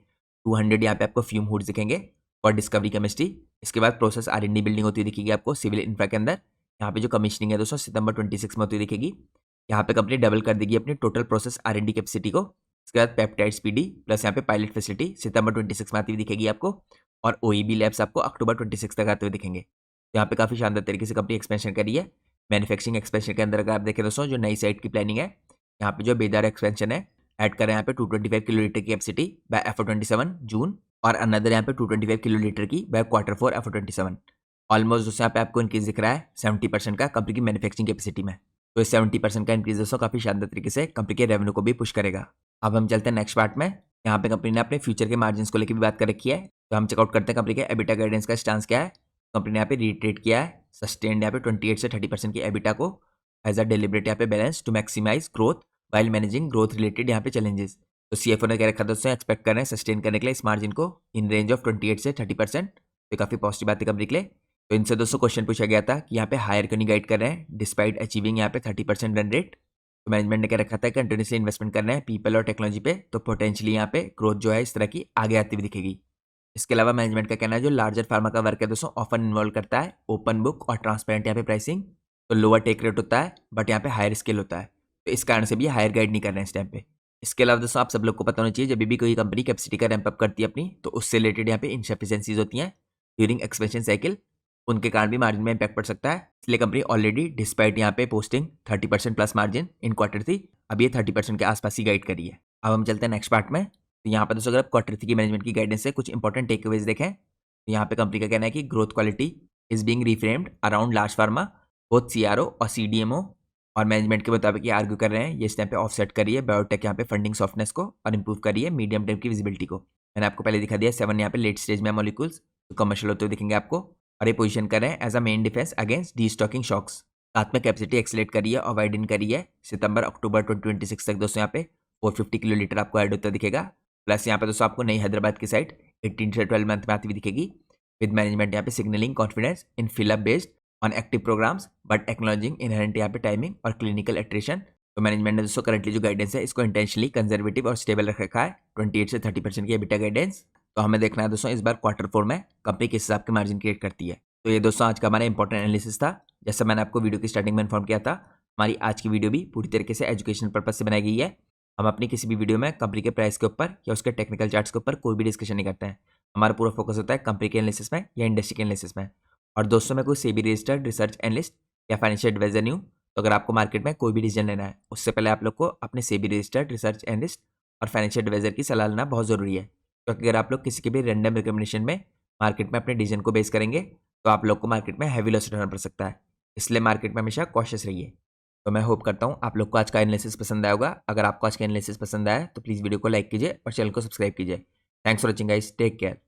200 यहाँ पे आपको फ्यूम हुड्स दिखेंगे फॉर डिस्कवरी केमिस्ट्री। इसके बाद प्रोसेस R&D बिल्डिंग होती दिखेगी आपको सिविल इंफ्रा के अंदर। यहाँ पे जो कमीशनिंग है दोस्तों सितंबर 26 में होती दिखेगी। यहाँ पे कंपनी डबल कर देगी अपनी टोटल प्रोसेस R&D कैपेसिटी को। इसके बाद पेप्टाइड्स PD प्लस यहाँ पे पायलट फैसिलिटी सितंबर 26 में आती हुई दिखेगी आपको, और OEB लैब्स आपको अक्टूबर 26 तक आते हुए दिखेंगे। यहाँ पे काफ़ी शानदार तरीके से कंपनी एक्सपेंशन करी है। मैन्युफैक्चरिंग एक्सपेंशन के अंदर अगर आप देखें दोस्तों जो नई साइट की प्लानिंग है, यहाँ पे जो बेदार एक्सपेंशन है ऐड करें यहाँ पे 225 किलोलीटर की कैपेसिटी बाय FY27 जून, और अनदर यहाँ पे 225 किलोलीटर की बाय Q4 FY27। ऑलमोस्ट दोस्तों यहाँ पे आपको इंक्रीज दिख रहा है 70% का कंपनी की मैन्युफैक्चरिंग कैपेसिटी में। तो इस 70% का इंक्रीज दोस्तों काफ़ी शानदार तरीके से कंपनी के रेवेन्यू को भी पुश करेगा। अब हम चलते हैं नेक्स्ट पार्ट में। यहाँ पे कंपनी ने अपने फ्यूचर के मार्जिन को लेकर भी बात कर रखी है। तो हम चेकआउट करते हैं कंपनी के एबिटा गाइडेंस का स्टांस क्या है। कंपनी ने यहाँ पे रिट्रेट किया है सस्टेन्ड यहाँ पे 28 से 30% की एबिटा को एज अ डेलिब्रेट यहाँ पे balance to maximise growth while managing growth related यहाँ पे चैलेंजेस। तो CFO ने क्या रखा दोस्तों एक्सपेक्ट कर रहे हैं सस्टेन करने के लिए इस मार्जिन को इन रेंज ऑफ 28 से 30%। तो काफ़ी पॉजिटिव बात है कंपनी के लिए। तो इनसे दोस्तों क्वेश्चन पूछा गया था कि यहाँ पे हायर क्यों नहीं गाइड कर रहे हैं डिस्पाइट अचीविंग यहाँ पे 30% रन रेट। तो मैनेजमेंट ने क्या रखा था कंटिन्यूसली इन्वेस्टमेंट करना है पीपल और टेक्नोलॉजी पे, तो पोटेंशियली यहाँ पे ग्रोथ जो है इस तरह की आगे आती हुई दिखेगी। इसके अलावा मैनेजमेंट का कहना है जो लार्जर फार्मा का वर्क है दोस्तों ऑफन इन्वॉल्व करता है ओपन बुक और ट्रांसपेरेंट यहाँ पे प्राइसिंग। तो लोअर टेक रेट होता है बट यहाँ पे हायर स्केल होता है, तो इस कारण से भी हायर गाइड नहीं कर रहे हैं इस टाइम पे। इसके अलावा दोस्तों आप सब लोग को पता होना चाहिए जब भी कोई कंपनी कैपेसिटी का रैंप अप करती है अपनी, तो उससे रिलेटेड यहाँ पे इनसफिशिएंसीज होती हैं ड्यूरिंग एक्सपेंशन साइकिल, उनके कारण भी मार्जिन में इंपैक्ट पड़ सकता है। इसलिए कंपनी ऑलरेडी डिस्पाइट यहाँ पे posting 30% plus margin in Q3 अब ये 30% के आसपास ही गाइड करी है। अब हम चलते हैं नेक्स्ट पार्ट में। तो यहाँ पर दोस्तों अगर आप Q3 की मैनेजमेंट की गाइडेंस से कुछ इंपॉर्टेंट टेकअवेज देखें तो यहाँ पे कंपनी का कहना है कि growth quality is being reframed around large pharma both CRO और CDMO, और मैनेजमेंट के मुताबिक ये आर्ग्यू कर रहे हैं ये इस टाइम पे ऑफसेट करिए बायोटेक यहाँ पे फंडिंग सॉफ्टनेस को और इंप्रूव करिए मीडियम टर्म की विजिबिलिटी को। मैंने आपको पहले दिखा दिया 7 यहाँ पे लेट स्टेज में मॉलिक्यूल्स तो कमर्शियल होते हुए दिखेंगे आपको, और ये पोजीशन कर रहे हैं as a main defence against destocking shocks. साथ में कैपेसिटी एक्सलेट करी है और वाइडन करी है सितंबर अक्टूबर 2026 तक दोस्तों यहाँ पे 450 किलोलीटर आपको ऐड होता दिखेगा। प्लस यहाँ पे दोस्तों आपको नई हैदराबाद की साइट 18 से 12 मंथ में आती हुई दिखेगी। विद मैनेजमेंट यहाँ पे signalling confidence in fill up based on active programs but acknowledging inherent यहाँ पे टाइमिंग और क्लिनिकल एट्रिशन। तो मैनेजमेंट ने दोस्तों करंटली जो गाइडेंस है इसको इंटेंशनली कंजर्वेटिव और स्टेबल रख रखा है 28 से 30% की एबिटा गाइडेंस। तो हमें देखना है दोस्तों इस बार Q4 में कंपनी किस हिसाब के मार्जिन क्रिएट करती है। तो ये दोस्तों आज का हमारा इंपॉर्टेंट एनालिसिस था। जैसा मैंने आपको वीडियो की स्टार्टिंग में इन्फॉर्म किया था, हमारी आज की वीडियो भी पूरी तरीके से एजुकेशन पर्पज से बनाई गई है। हम अपनी किसी भी वीडियो में कंपनी के प्राइस के ऊपर या उसके टेक्निकल चार्ट्स के ऊपर कोई भी डिस्कशन नहीं करते हैं। हमारा पूरा फोकस होता है कंपनी के एनालिसिस में या इंडस्ट्री के एनालिसिस में। और दोस्तों मैं कोई सेबी रजिस्टर्ड रिसर्च एनालिस्ट या फाइनेंशियल एडवाइजर नहीं हूँ। तो अगर आपको मार्केट में कोई भी डिसीजन लेना है उससे पहले आप लोग को अपने सेबी रजिस्टर्ड रिसर्च एनालिस्ट और फाइनेंशियल एडवाइजर की सलाह लेना बहुत ज़रूरी है। क्योंकि अगर आप लोग किसी के भी रैंडम रिकमेंडेशन में मार्केट में अपने डिसीजन को बेस करेंगे तो आप लोग को मार्केट में हैवी लॉस उठाना पड़ सकता है। इसलिए मार्केट में हमेशा कॉशियस रहिए। तो मैं होप करता हूँ आप लोग को आज का एनालिसिस पसंद आया होगा। अगर आपको आज का एनालिसिस पसंद आया तो प्लीज़ वीडियो को लाइक कीजिए और चैनल को सब्सक्राइब कीजिए। Thanks for watching guys, take care.